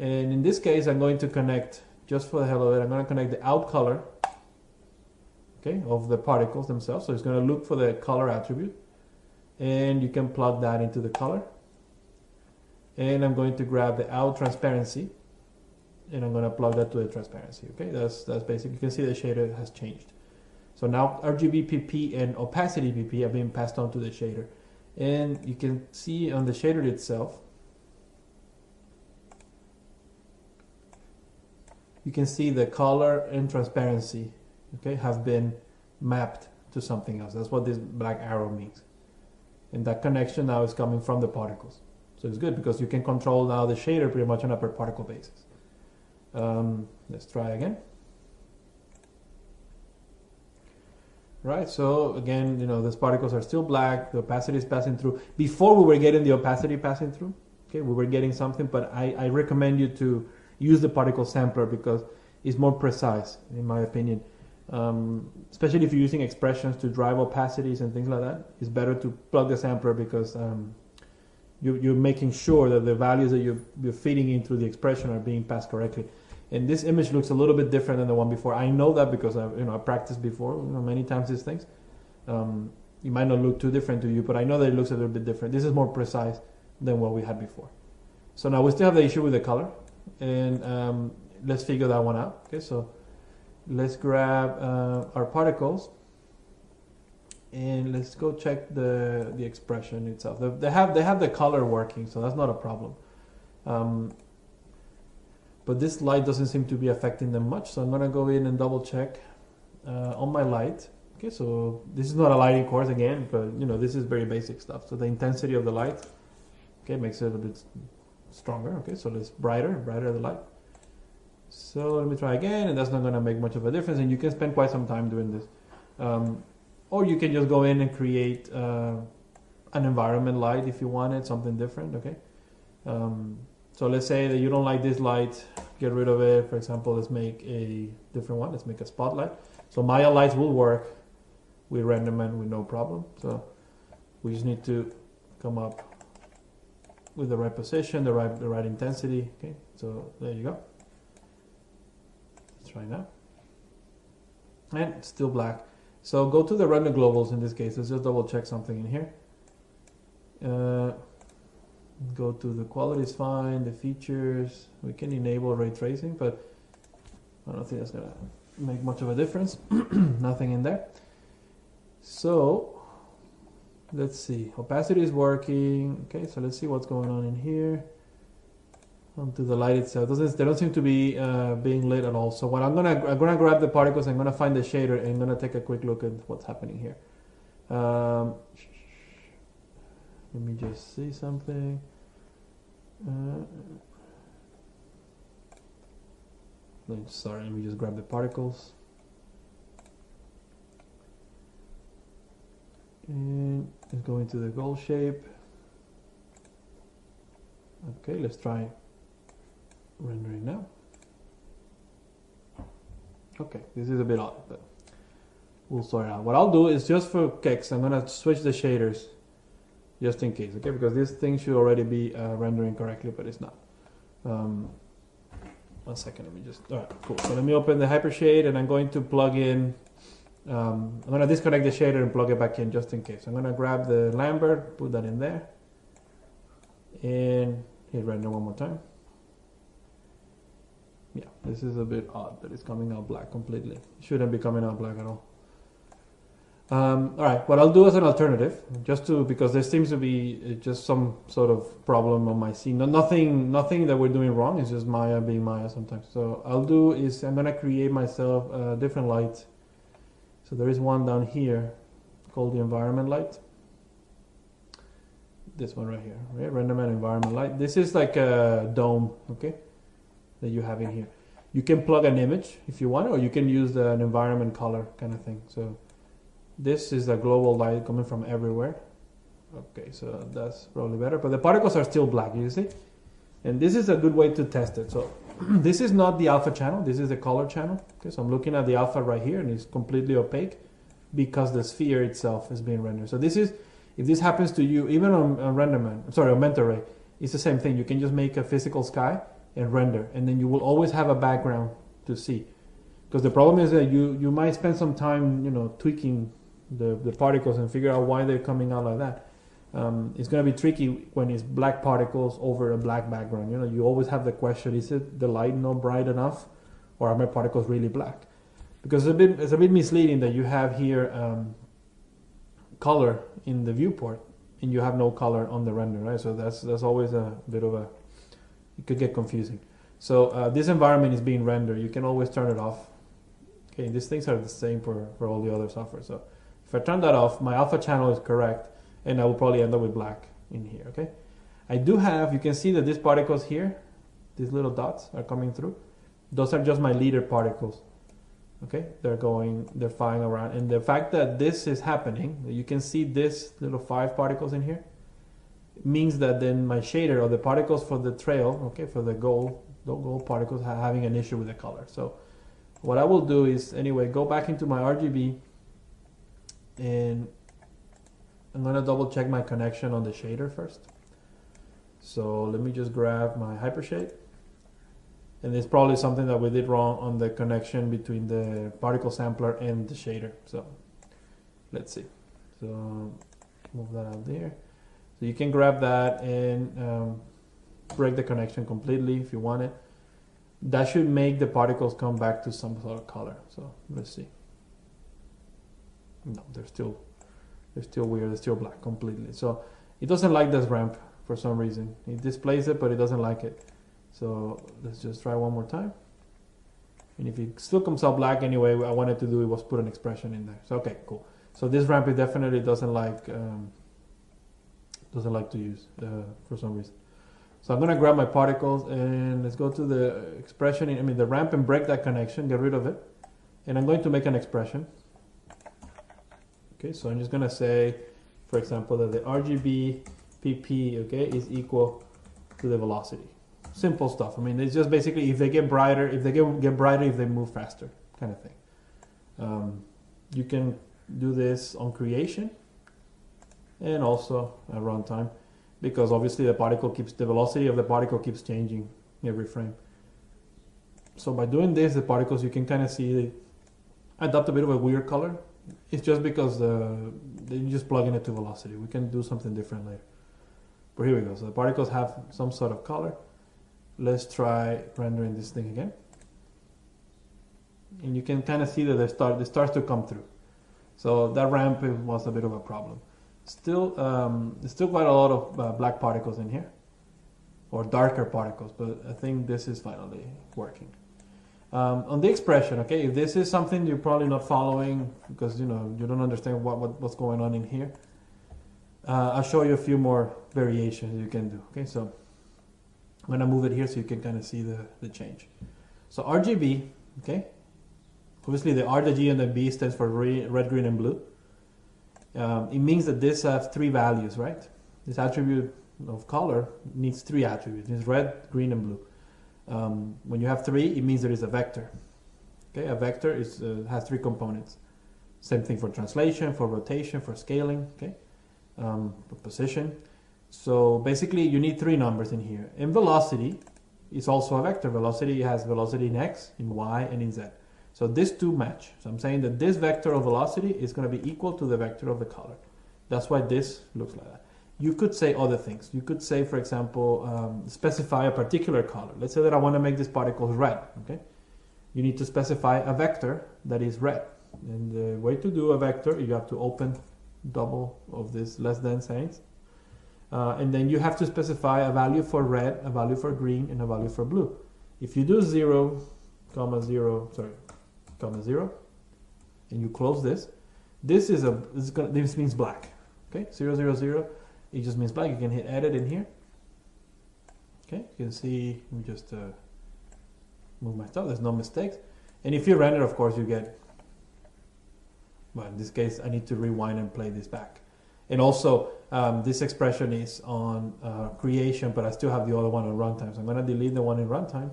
And in this case, I'm going to connect, just for the hell of it, I'm going to connect the out color, okay, of the particles themselves. So it's going to look for the color attribute, and you can plug that into the color. And I'm going to grab the out transparency, and I'm going to plug that to the transparency. Okay, that's basic. You can see the shader has changed. So now RGB PP and opacity PP have been passed on to the shader, and you can see on the shader itself, you can see the color and transparency, okay, have been mapped to something else. That's what this black arrow means. And that connection now is coming from the particles. So it's good because you can control now the shader pretty much on a per particle basis. Let's try again. Right, so again, you know, these particles are still black, the opacity is passing through. Before we were getting the opacity passing through, okay, we were getting something, but I recommend you to use the particle sampler because it's more precise, in my opinion. Especially if you're using expressions to drive opacities and things like that, it's better to plug the sampler because you're making sure that the values that you're feeding in through the expression are being passed correctly. And this image looks a little bit different than the one before. I know that because I practiced before, many times these things. It might not look too different to you, but I know that it looks a little bit different. This is more precise than what we had before. So now we still have the issue with the color, and let's figure that one out. Okay, so let's grab our particles, and let's go check the expression itself. They have the color working, so that's not a problem. But this light doesn't seem to be affecting them much, so I'm going to go in and double check on my light. Okay, so this is not a lighting course again, but this is very basic stuff. So the intensity of the light, okay, makes it a little bit stronger. Okay, so it's brighter the light. So let me try again, and that's not going to make much of a difference, and you can spend quite some time doing this. Or you can just go in and create an environment light if you wanted, something different, okay? So let's say that you don't like this light, get rid of it. For example, let's make a different one. Let's make a spotlight. So Maya lights will work with RenderMan with no problem. So we just need to come up with the right position, the right intensity. Okay, so there you go. Let's try now. And it's still black. So go to the render globals in this case. Let's just double check something in here. Go to the quality is fine, the features. We can enable ray tracing, but I don't think that's gonna make much of a difference. Nothing in there. So let's see. Opacity is working. Okay, so let's see what's going on in here. Onto the light itself. They don't seem to be being lit at all. So what I'm gonna grab the particles. I'm gonna find the shader and I'm gonna take a quick look at what's happening here. Let me just see something. Sorry, let me just grab the particles. And let's go into the gold shape. Okay, let's try rendering now. Okay, this is a bit odd, but we'll sort it out. What I'll do is just for kicks, I'm gonna switch the shaders just in case, okay? Because this thing should already be rendering correctly, but it's not. 1 second, let me just, all right, cool. So let me open the Hypershade and I'm going to plug in, I'm gonna disconnect the shader and plug it back in just in case. I'm gonna grab the Lambert, put that in there, and hit render one more time. Yeah, this is a bit odd that it's coming out black completely. It shouldn't be coming out black at all. Alright, what I'll do as an alternative, because there seems to be just some sort of problem on my scene. Nothing that we're doing wrong, it's just Maya being Maya sometimes. So I'll do is I'm gonna create myself a different light. So there is one down here called the environment light. This one right here, right? Renderman environment light. This is like a dome, okay, that you have in here. You can plug an image if you want, or you can use an environment color kind of thing. So this is a global light coming from everywhere. Okay, so that's probably better, but the particles are still black, you see? And this is a good way to test it. So this is not the alpha channel, this is the color channel. Okay, so I'm looking at the alpha right here and it's completely opaque because the sphere itself is being rendered. So this is, if this happens to you, even on Renderman, sorry, on Mental Ray, it's the same thing. You can just make a physical sky and render, and then you will always have a background to see. Because the problem is that you might spend some time, tweaking the particles and figure out why they're coming out like that. It's going to be tricky when it's black particles over a black background. You always have the question: is it the light not bright enough, or are my particles really black? Because it's a bit misleading that you have here color in the viewport and you have no color on the render, right? So that's always a bit of it could get confusing. So this environment is being rendered. You can always turn it off. Okay, these things are the same for all the other software. So if I turn that off, my alpha channel is correct, and I will probably end up with black in here, okay? I do have, you can see that these particles here, these little dots are coming through. Those are just my leader particles, okay? They're flying around. And the fact that this is happening, you can see this little 5 particles in here, means that then my shader, or the particles for the trail, okay, for the gold particles, are having an issue with the color. So what I will do is, anyway, go back into my RGB, and I'm going to double check my connection on the shader first. So let me just grab my Hypershade. And it's probably something that we did wrong on the connection between the particle sampler and the shader. So let's see. So move that out there. So you can grab that and break the connection completely if you want it. That should make the particles come back to some sort of color. So let's see. No, they're still weird. They're still black completely. So it doesn't like this ramp for some reason. It displays it, but it doesn't like it. So let's just try one more time. And if it still comes out black anyway, what I wanted to do was put an expression in there. So okay, cool. So this ramp, it definitely doesn't like to use for some reason. So I'm gonna grab my particles and let's go to the expression. The ramp, and break that connection, get rid of it. And I'm going to make an expression. Okay, so I'm just gonna say, for example, that the RGB PP, okay, is equal to the velocity. Simple stuff. It's just basically if they get brighter, if they get brighter, if they move faster, kind of thing. You can do this on creation and also at runtime, because obviously the velocity of the particle keeps changing every frame. So by doing this, the particles, you can kind of see they adopt a bit of a weird color. It's just because you just plug in it to velocity. We can do something different later. But here we go. So the particles have some sort of color. Let's try rendering this thing again. And you can kind of see that it starts to come through. So that ramp was a bit of a problem. Still, there's still quite a lot of black particles in here, or darker particles, but I think this is finally working. On the expression, okay, if this is something you're probably not following because you don't understand what's going on in here, I'll show you a few more variations you can do. Okay, so I'm gonna move it here so you can kind of see the change. So RGB, okay, obviously the R, the G, and the B stands for red, green, and blue. It means that this has three values, right? This attribute of color needs three attributes. It's red, green, and blue. When you have three, it means there is a vector. Okay, a vector has three components. Same thing for translation, for rotation, for scaling. Okay, for position. So basically, you need three numbers in here. And velocity is also a vector. Velocity has velocity in x, in y, and in z. So these two match. So I'm saying that this vector of velocity is going to be equal to the vector of the color. That's why this looks like that. You could say other things. You could say, for example, specify a particular color. Let's say that I want to make this particle red. Okay, you need to specify a vector that is red. And the way to do a vector, you have to open double of this less than signs. And then you have to specify a value for red, a value for green, and a value for blue. If you do 0, 0, and you close this, this means black. Okay, 0, 0, 0, it just means black. You can hit edit in here. Okay, you can see, let me just move my stuff, there's no mistakes. And if you render, of course, you get, well, in this case, I need to rewind and play this back. And also, this expression is on creation, but I still have the other one on runtime. So I'm going to delete the one in runtime.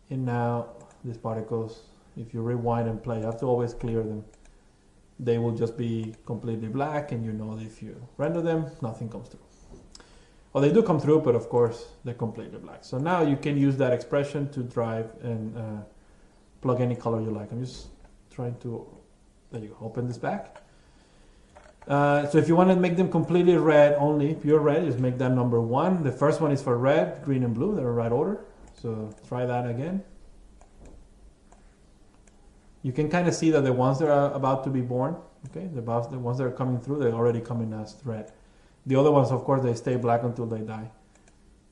And now, these particles, if you rewind and play, you have to always clear them. They will just be completely black, and you know that if you render them, nothing comes through. Well, they do come through, but of course, they're completely black. So now you can use that expression to drive and plug any color you like. I'm just trying to, there you go, open this back. So if you want to make them completely red only, pure red, just make that number 1. The first one is for red, green, and blue. They're in right order. So try that again. You can kind of see that the ones that are about to be born, okay, the ones that are coming through, they're already coming as red. The other ones, of course, they stay black until they die.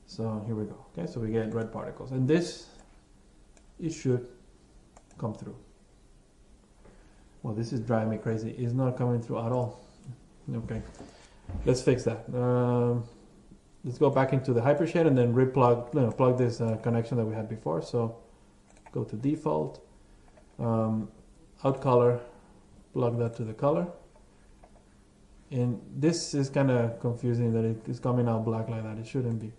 So here we go. Okay, so we get red particles. And this, it should come through. Well, this is driving me crazy. It's not coming through at all. Okay, let's fix that. Let's go back into the Hypershade and then plug this connection that we had before. So go to default, out color, plug that to the color. And this is kind of confusing that it is coming out black like that. It shouldn't be.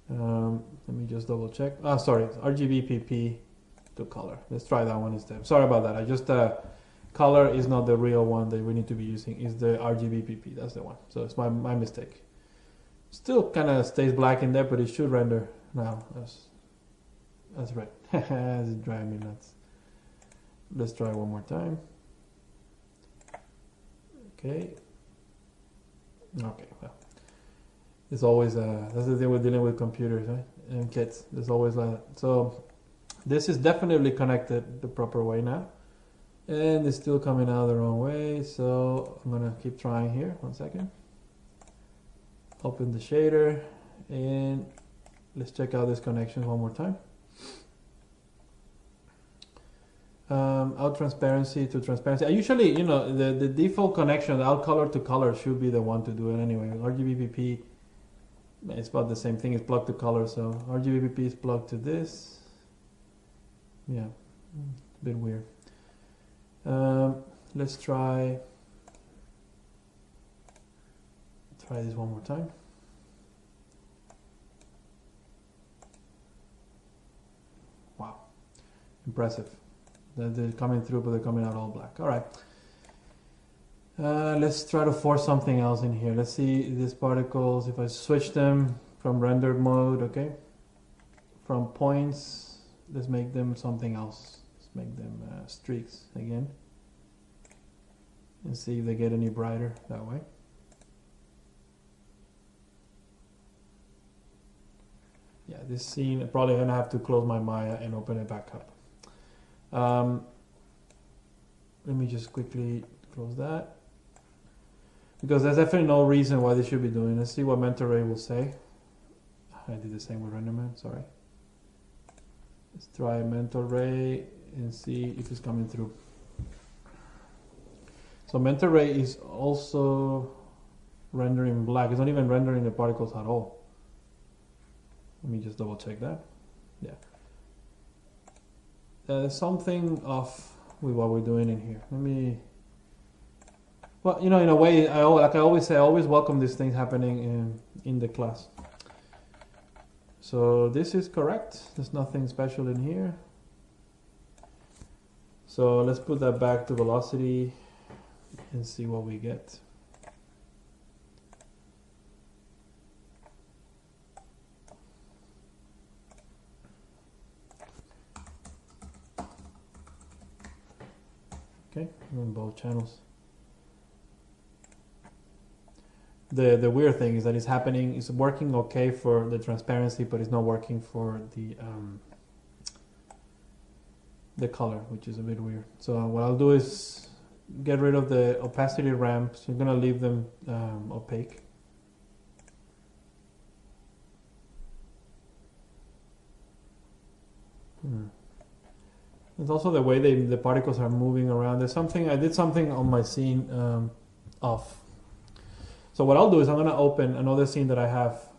Let me just double check. Ah, sorry, RGB PP to color. Let's try that one instead. Sorry about that. I just color is not the real one that we need to be using. It's the RGB PP. That's the one. So it's my mistake. Still kind of stays black in there, but it should render now as red. It's driving me nuts. Let's try one more time. Okay. Okay. Well, it's always that's the thing with dealing with computers, right? And kits. There's always that. So this is definitely connected the proper way now, and it's still coming out the wrong way. So I'm gonna keep trying here. 1 second. Open the shader, and let's check out this connection one more time. Out transparency to transparency. I usually, the default connection, the out color to color, should be the one to do it anyway. RGBPP, it's about the same thing. It's plugged to color, so RGBPP is plugged to this. Yeah, a bit weird. Let's try this one more time. Wow, impressive. They're coming through, but they're coming out all black. All right. Let's try to force something else in here. Let's see these particles. If I switch them from render mode, okay, from points, let's make them something else. Let's make them streaks again, and see if they get any brighter that way. this scene, probably gonna have to close my Maya and open it back up. Let me just quickly close that, because there's definitely no reason why they should be doing. Let's see what Mentor Ray will say. I did the same with RenderMan, sorry. Let's try Mentor Ray and see if it's coming through. So Mentor Ray is also rendering black. It's not even rendering the particles at all. Let me just double check that. Yeah. There's something off with what we're doing in here. Let me, well, you know, in a way, like I always say, I always welcome these things happening in the class. So this is correct. There's nothing special in here. So let's put that back to velocity and see what we get. Okay, on both channels. The weird thing is that it's happening, it's working okay for the transparency, but it's not working for the color, which is a bit weird. So what I'll do is get rid of the opacity ramps. I'm gonna leave them opaque. It's also the way the particles are moving around. There's something, I did something on my scene off. So what I'll do is I'm gonna open another scene that I have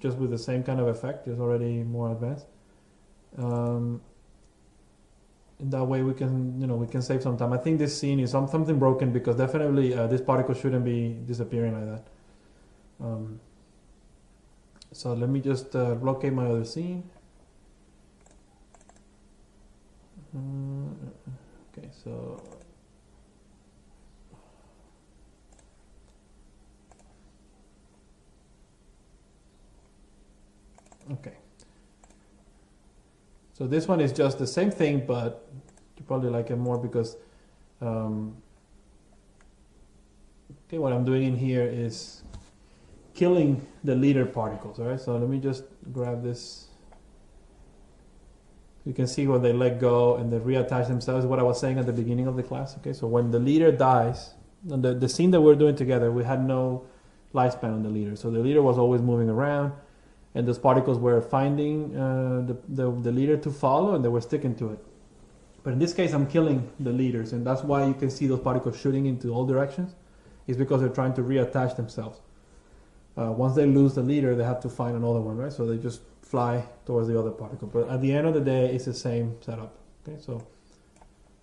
just with the same kind of effect. It's already more advanced. And that way we can, you know, we can save some time. I think this scene is something broken, because definitely this particle shouldn't be disappearing like that. So let me just locate my other scene. Okay, so okay. So this one is just the same thing, but you probably like it more because okay, what I'm doing in here is killing the leader particles. All right, so let me just grab this. You can see when they let go and they reattach themselves, what I was saying at the beginning of the class. Okay, so when the leader dies, and the scene that we're doing together, we had no lifespan on the leader. So the leader was always moving around, and those particles were finding the leader to follow, and they were sticking to it. But in this case, I'm killing the leaders, and that's why you can see those particles shooting into all directions. It's because they're trying to reattach themselves. Once they lose the leader, they have to find another one, right? So they just fly towards the other particle. But at the end of the day, it's the same setup. Okay, so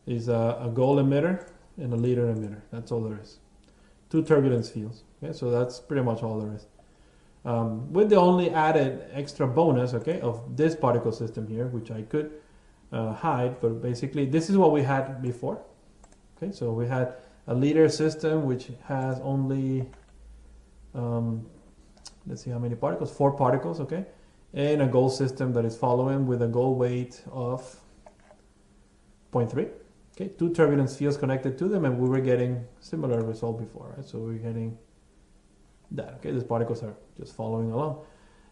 it's a goal emitter and a leader emitter. That's all there is. Two turbulence fields. Okay, so that's pretty much all there is. With the only added extra bonus, okay, of this particle system here, which I could hide, but basically this is what we had before. Okay, so we had a leader system which has only let's see how many particles, 4 particles, okay, and a goal system that is following with a goal weight of 0.3. Okay, 2 turbulence fields connected to them, and we were getting similar result before, right? So we're getting that. Okay, these particles are just following along.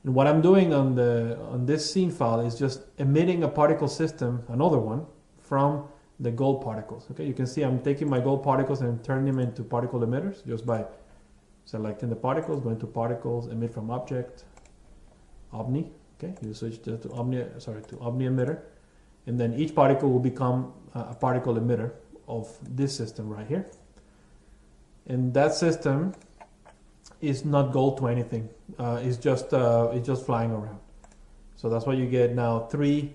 And what I'm doing on this scene file is just emitting a particle system, another one, from the goal particles. Okay, you can see I'm taking my goal particles and turning them into particle emitters just by selecting the particles, going to particles, emit from object, omni. Okay, you switch to omni emitter, and then each particle will become a particle emitter of this system right here. And that system is not goal to anything. It's just flying around. So that's why you get now three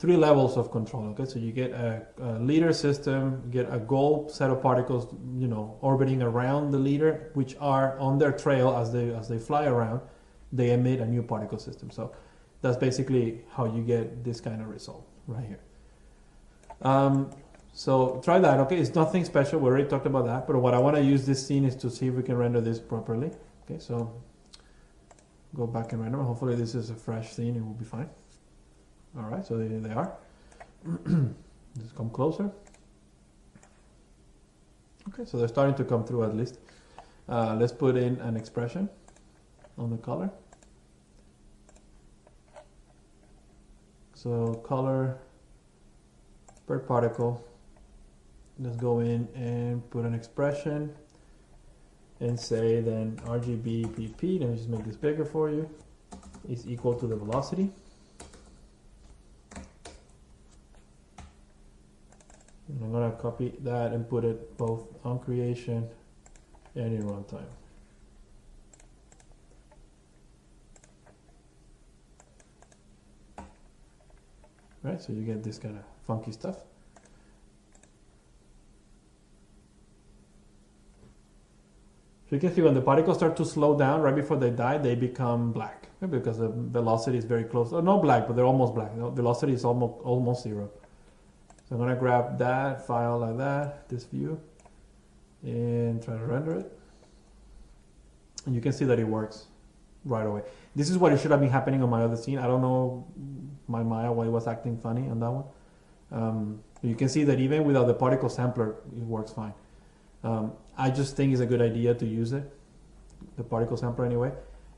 levels of control. Okay, so you get a leader system, you get a goal set of particles, you know, orbiting around the leader, which are on their trail as they fly around. They emit a new particle system. So that's basically how you get this kind of result right here. So try that. Okay, it's nothing special. We already talked about that. But what I want to use this scene is to see if we can render this properly. Okay, so go back and render. Hopefully this is a fresh scene. It will be fine. All right, so they are. Just come closer. Okay, so they're starting to come through at least. Let's put in an expression on the color. So color per particle. Let's go in and put an expression and say then RGB PP, let me just make this bigger for you, is equal to the velocity. And I'm gonna copy that and put it both on creation and in runtime. Right, so you get this kind of funky stuff. So you can see when the particles start to slow down right before they die, they become black, right? Because the velocity is very close. Oh, not black, but they're almost black. The velocity is almost zero. So I'm gonna grab that file like that, this view, and try to render it. And you can see that it works right away. This is what it should have been happening on my other scene. I don't know my Maya why it was acting funny on that one. You can see that even without the particle sampler, it works fine. I just think it's a good idea to use it, the particle sampler anyway.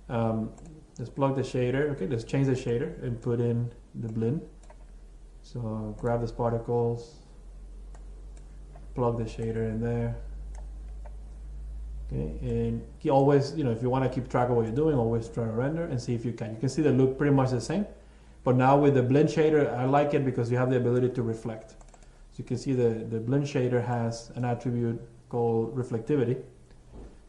Let's plug the shader. Okay, let's change the shader and put in the blend. So grab these particles, plug the shader in there. Okay, and you always, if you want to keep track of what you're doing, always try to render and see if you can. You can see they look pretty much the same, but now with the blend shader, I like it because you have the ability to reflect. So you can see the blend shader has an attribute called reflectivity.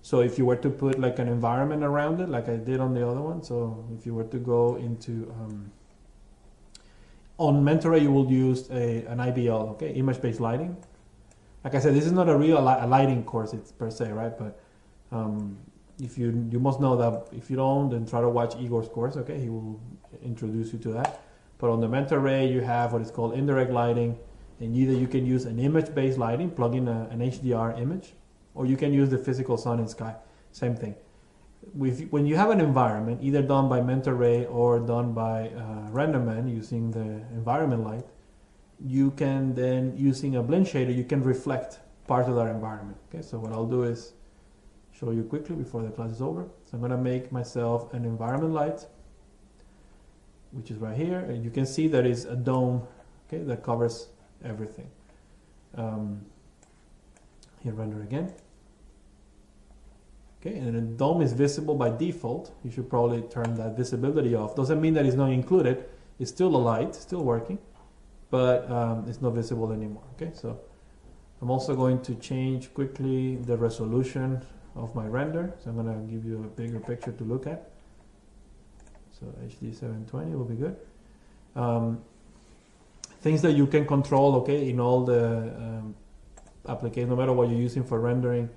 So if you were to put like an environment around it, like I did on the other one, so if you were to go into on Mentor, you will use an IBL, okay, image-based lighting. Like I said, this is not a real lighting course, it's per se, right? But if you must know that if you don't, then try to watch Igor's course, okay? He will introduce you to that. But on the Mentor Ray, you have what is called indirect lighting, and either you can use an image-based lighting, plug in an HDR image, or you can use the physical sun and sky, same thing. When you have an environment, either done by Mentor Ray or done by RenderMan using the environment light, you can then, using a blend shader, you can reflect part of that environment. Okay, so what I'll do is show you quickly before the class is over. So I'm going to make myself an environment light, which is right here, and you can see there is a dome, okay, that covers everything. Here, render again. Okay, and the dome is visible by default. You should probably turn that visibility off. Doesn't mean that it's not included. It's still a light, still working, but it's not visible anymore. Okay, so I'm also going to change quickly the resolution of my render. So I'm going to give you a bigger picture to look at. So HD 720 will be good. Things that you can control, okay, in all the applications, no matter what you're using for rendering.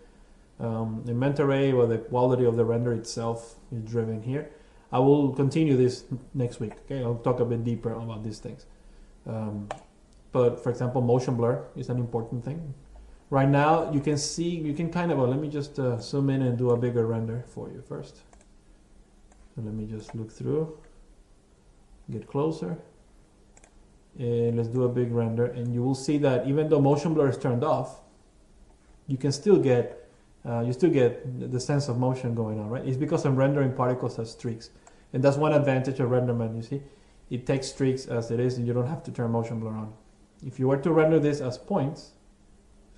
The Mentor Ray or the quality of the render itself is driven here. I will continue this next week. Okay, I'll talk a bit deeper about these things. But for example, motion blur is an important thing. Right now, you can see, you can kind of, let me just zoom in and do a bigger render for you first. So let me just look through, get closer, and let's do a big render. And you will see that even though motion blur is turned off, you can still get you still get the sense of motion going on, right? It's because I'm rendering particles as streaks. And that's one advantage of RenderMan, you see. It takes streaks as it is and you don't have to turn motion blur on. If you were to render this as points,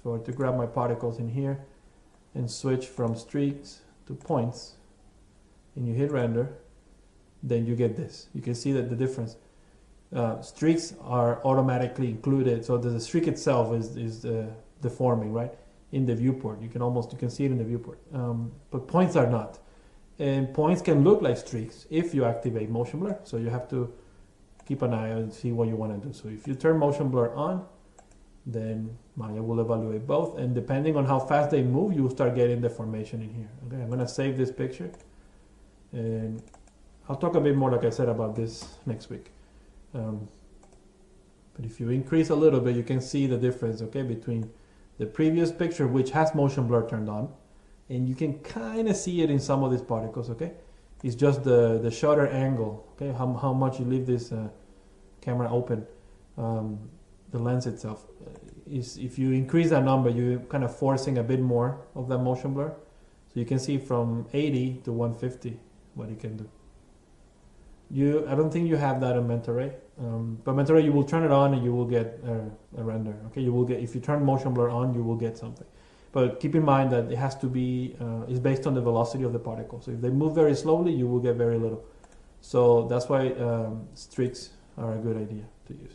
so I were to grab my particles in here and switch from streaks to points, and you hit render, then you get this. You can see that the difference. Streaks are automatically included, so the streak itself is deforming, right? In the viewport, you can see it in the viewport, but points are not, and points can look like streaks if you activate motion blur. So you have to keep an eye and see what you want to do. So if you turn motion blur on, then Maya will evaluate both, and depending on how fast they move, you'll start getting deformation in here. Okay, I'm going to save this picture, and I'll talk a bit more, like I said, about this next week. But if you increase a little bit, you can see the difference, okay, between the previous picture, which has motion blur turned on, and you can kind of see it in some of these particles, okay? It's just the shutter angle, okay? How much you leave this camera open, the lens itself. Is if you increase that number, you're kind of forcing a bit more of that motion blur. So you can see from 80 to 150 what you can do. I don't think you have that in Mentoray. But Mentoray, you will turn it on and you will get a render. Okay, you will get, if you turn motion blur on, you will get something. But keep in mind that it has to be, it's based on the velocity of the particle. So if they move very slowly, you will get very little. So that's why streaks are a good idea to use.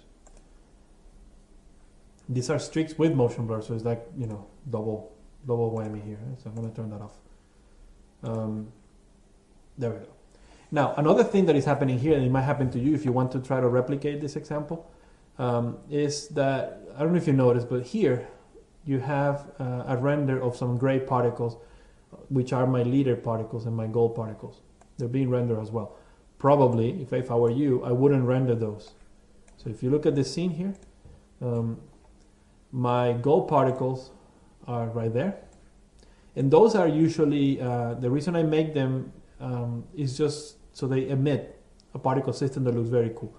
These are streaks with motion blur, so it's like, you know, double whammy here. So I'm going to turn that off. There we go. Now, another thing that is happening here, and it might happen to you if you want to try to replicate this example, is that, I don't know if you noticed, but here you have a render of some gray particles, which are my leader particles and my gold particles. They're being rendered as well. Probably, if I were you, I wouldn't render those. So if you look at the scene here, my gold particles are right there. And those are usually, the reason I make them is just so they emit a particle system that looks very cool.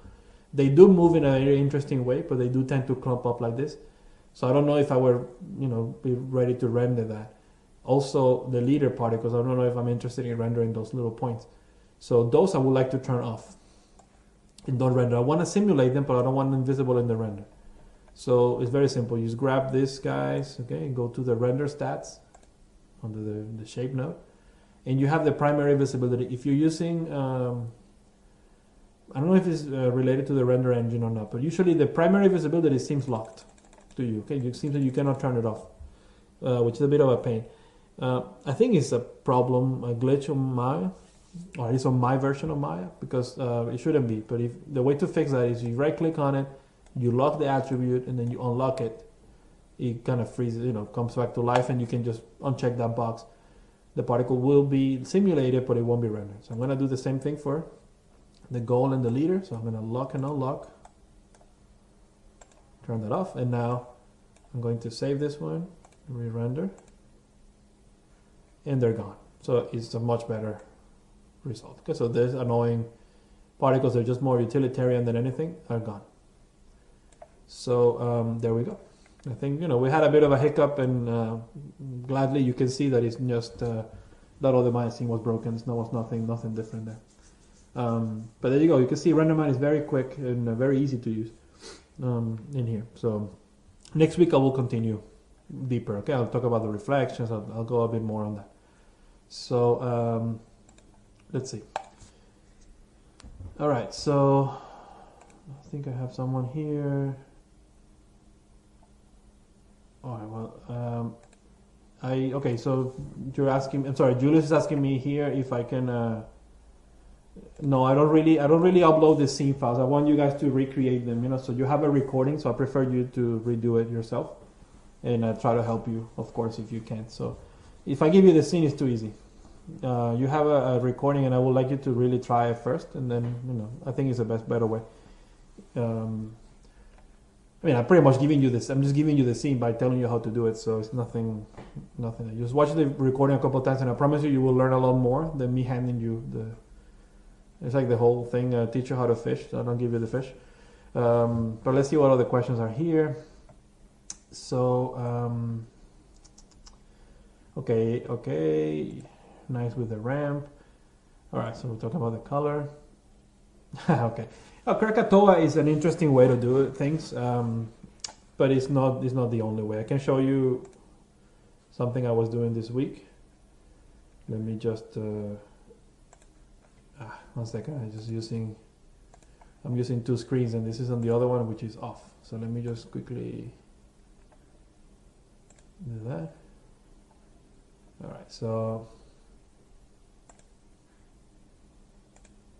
They do move in a very interesting way, but they do tend to clump up like this. So I don't know if I were, you know, be ready to render that. Also, the leader particles, I don't know if I'm interested in rendering those little points. So those I would like to turn off and don't render. I want to simulate them, but I don't want them visible in the render. So it's very simple. You just grab this, guys, okay, and go to the render stats under the shape node. And you have the primary visibility. If you're using, I don't know if it's related to the render engine or not, but usually the primary visibility seems locked to you. Okay, it seems that you cannot turn it off, which is a bit of a pain. I think it's a problem, a glitch on Maya, or at least on my version of Maya, because it shouldn't be. But if the way to fix that is you right-click on it, you lock the attribute, and then you unlock it. It kind of freezes, you know, comes back to life, and you can just uncheck that box. The particle will be simulated, but it won't be rendered. So I'm going to do the same thing for the goal and the leader. So I'm going to lock and unlock, turn that off, and now I'm going to save this one, re-render, and they're gone. So it's a much better result. Okay, so these annoying particles that are just more utilitarian than anything are gone. So there we go. I think, you know, we had a bit of a hiccup, and gladly you can see that it's just that all the Maya scene was broken. There was nothing different there. But there you go. You can see RenderMan is very quick and very easy to use in here. So next week I will continue deeper. Okay, I'll talk about the reflections. I'll go a bit more on that. So let's see. All right. So I think I have someone here. All right, well, okay, so you're asking, I'm sorry, Julius is asking me here if I can, no, I don't really upload the scene files. I want you guys to recreate them, you know, so you have a recording, so I prefer you to redo it yourself, and I try to help you, of course, if you can. So if I give you the scene, it's too easy. You have a recording, and I would like you to really try it first, and then, you know, I think it's the better way. I mean, I'm pretty much giving you this. I'm just giving you the scene by telling you how to do it. So it's nothing. Just watch the recording a couple of times, and I promise you will learn a lot more than me handing you the. It's like the whole thing. Teach you how to fish. So I don't give you the fish. But let's see what other questions are here. So, okay, nice with the ramp. All right, so we're talking about the color. Okay. Krakatoa is an interesting way to do things, but it's not the only way. I can show you something I was doing this week. Let me just 1 second. I'm using two screens, and this is on the other one, which is off. So let me just quickly do that. All right, so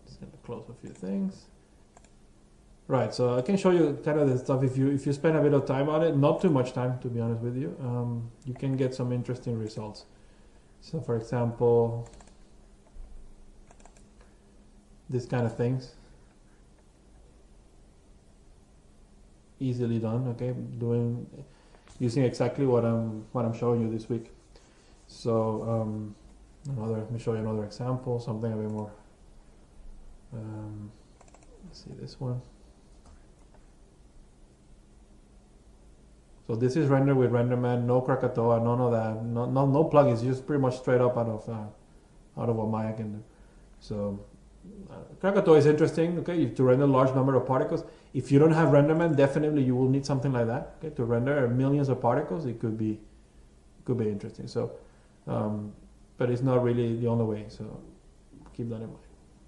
just gonna close a few things. Right, so I can show you kind of the stuff if you spend a bit of time on it, not too much time to be honest with you, you can get some interesting results. So for example, this kind of things, easily done. Okay, using exactly what I'm showing you this week. So let me show you another example, something a bit more. Let's see this one. So this is rendered with RenderMan, no Krakatoa, none of that, no plugins, just pretty much straight up out of what Maya can do. So Krakatoa is interesting, okay, to render a large number of particles. If you don't have renderman, definitely you will need something like that, okay, to render millions of particles. It could be interesting. So, but it's not really the only way. So keep that in mind.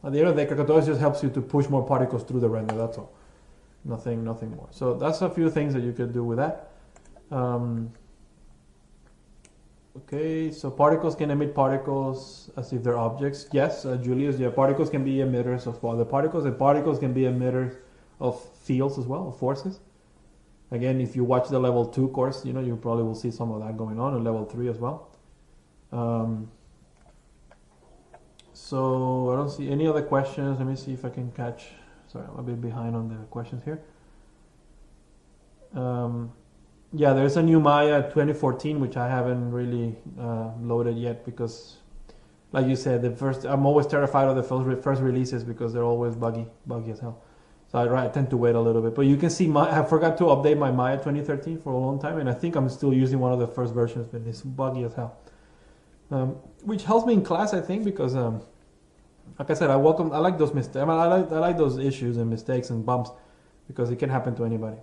At the end of the day, Krakatoa just helps you to push more particles through the render. That's all. Nothing more. So that's a few things that you could do with that. Okay, so particles can emit particles as if they're objects. Yes, Julius, yeah, particles can be emitters of other particles, and particles can be emitters of fields as well, of forces. Again, if you watch the level 2 course, you probably will see some of that going on in level 3 as well. So I don't see any other questions. Let me see if I can catch. Sorry, I'm a bit behind on the questions here. Yeah, there's a new Maya 2014 which I haven't really loaded yet because, like you said, I'm always terrified of the first releases because they're always buggy as hell. So I tend to wait a little bit. But you can see I forgot to update my Maya 2013 for a long time, and I think I'm still using one of the first versions, but it's buggy as hell. Which helps me in class, I think, because like I said, I like those mistakes. I like those issues and mistakes and bumps because it can happen to anybody.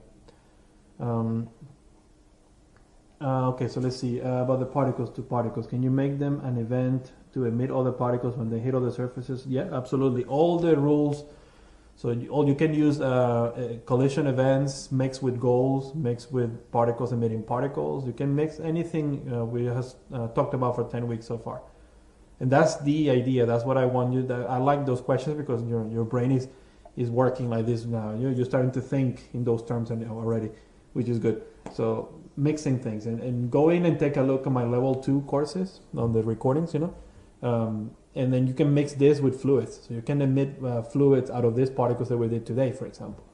Okay, so let's see about the particles to particles. Can you make them an event to emit all the particles when they hit all the surfaces? Yeah, absolutely. All the rules. So you can use collision events mixed with goals, mixed with particles emitting particles. You can mix anything we have talked about for 10 weeks so far. And that's the idea. That's what I want you. I like those questions because your brain is working like this now. You're starting to think in those terms already, which is good. So mixing things and go in and take a look at my level 2 courses on the recordings, and then you can mix this with fluids. So you can emit fluids out of these particles that we did today, for example.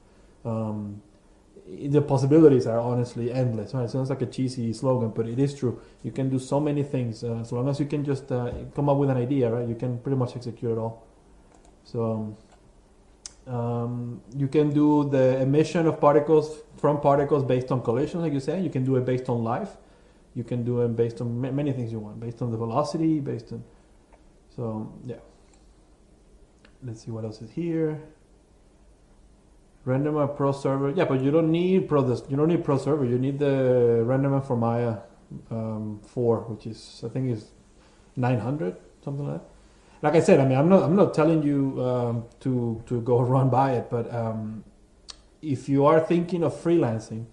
The possibilities are honestly endless. Right? It sounds like a cheesy slogan, but it is true. You can do so many things as long as you can just come up with an idea, right? You can pretty much execute it all. So you can do the emission of particles from particles based on collision, like you say. You can do it based on life. You can do it based on many things you want, based on the velocity, based on. So yeah. Let's see what else is here. RenderMan Pro Server. Yeah, but you don't need Pro Server. You need the RenderMan for Maya 4, which is I think is 900, something like that. Like I said, I mean, I'm not telling you to go run by it, but if you are thinking of freelancing,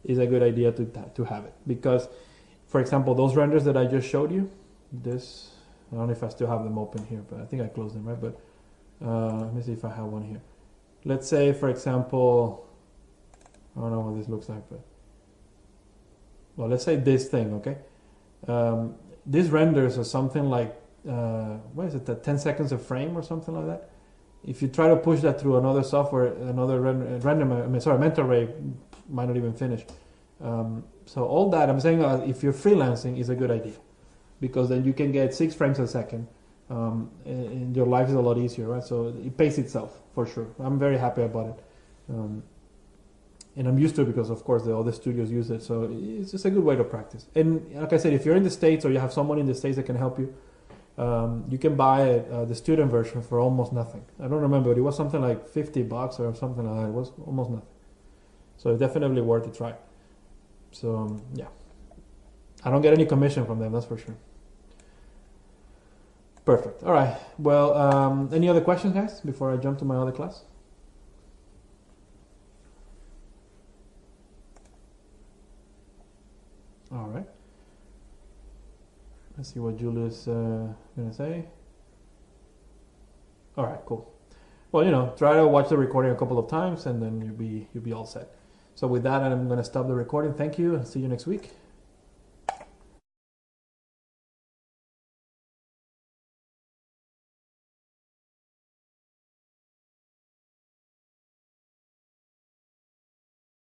it's a good idea to have it because, for example, those renders that I just showed you, I don't know if I still have them open here, but I think I closed them, right? But let me see if I have one here. Let's say, for example, I don't know what this looks like, but well, let's say this thing, okay? These renders are something like what is it? 10 seconds a frame or something like that. If you try to push that through another software, another Mental Ray might not even finish. So all that I'm saying, if you're freelancing, is a good idea because then you can get 6 frames a second, and your life is a lot easier, right? So it pays itself for sure. I'm very happy about it, and I'm used to it because, of course, all the studios use it. So it's just a good way to practice. And like I said, if you're in the States or you have someone in the States that can help you, you can buy the student version for almost nothing. I don't remember, but it was something like $50 or something like that. It was almost nothing. So it's definitely worth a try. So yeah, I don't get any commission from them, that's for sure. Perfect. All right. Well, any other questions, guys, before I jump to my other class? All right. Let's see what Julius gonna say. All right, cool. Well, try to watch the recording a couple of times, and then you'll be all set. So with that, I'm gonna stop the recording. Thank you, and see you next week.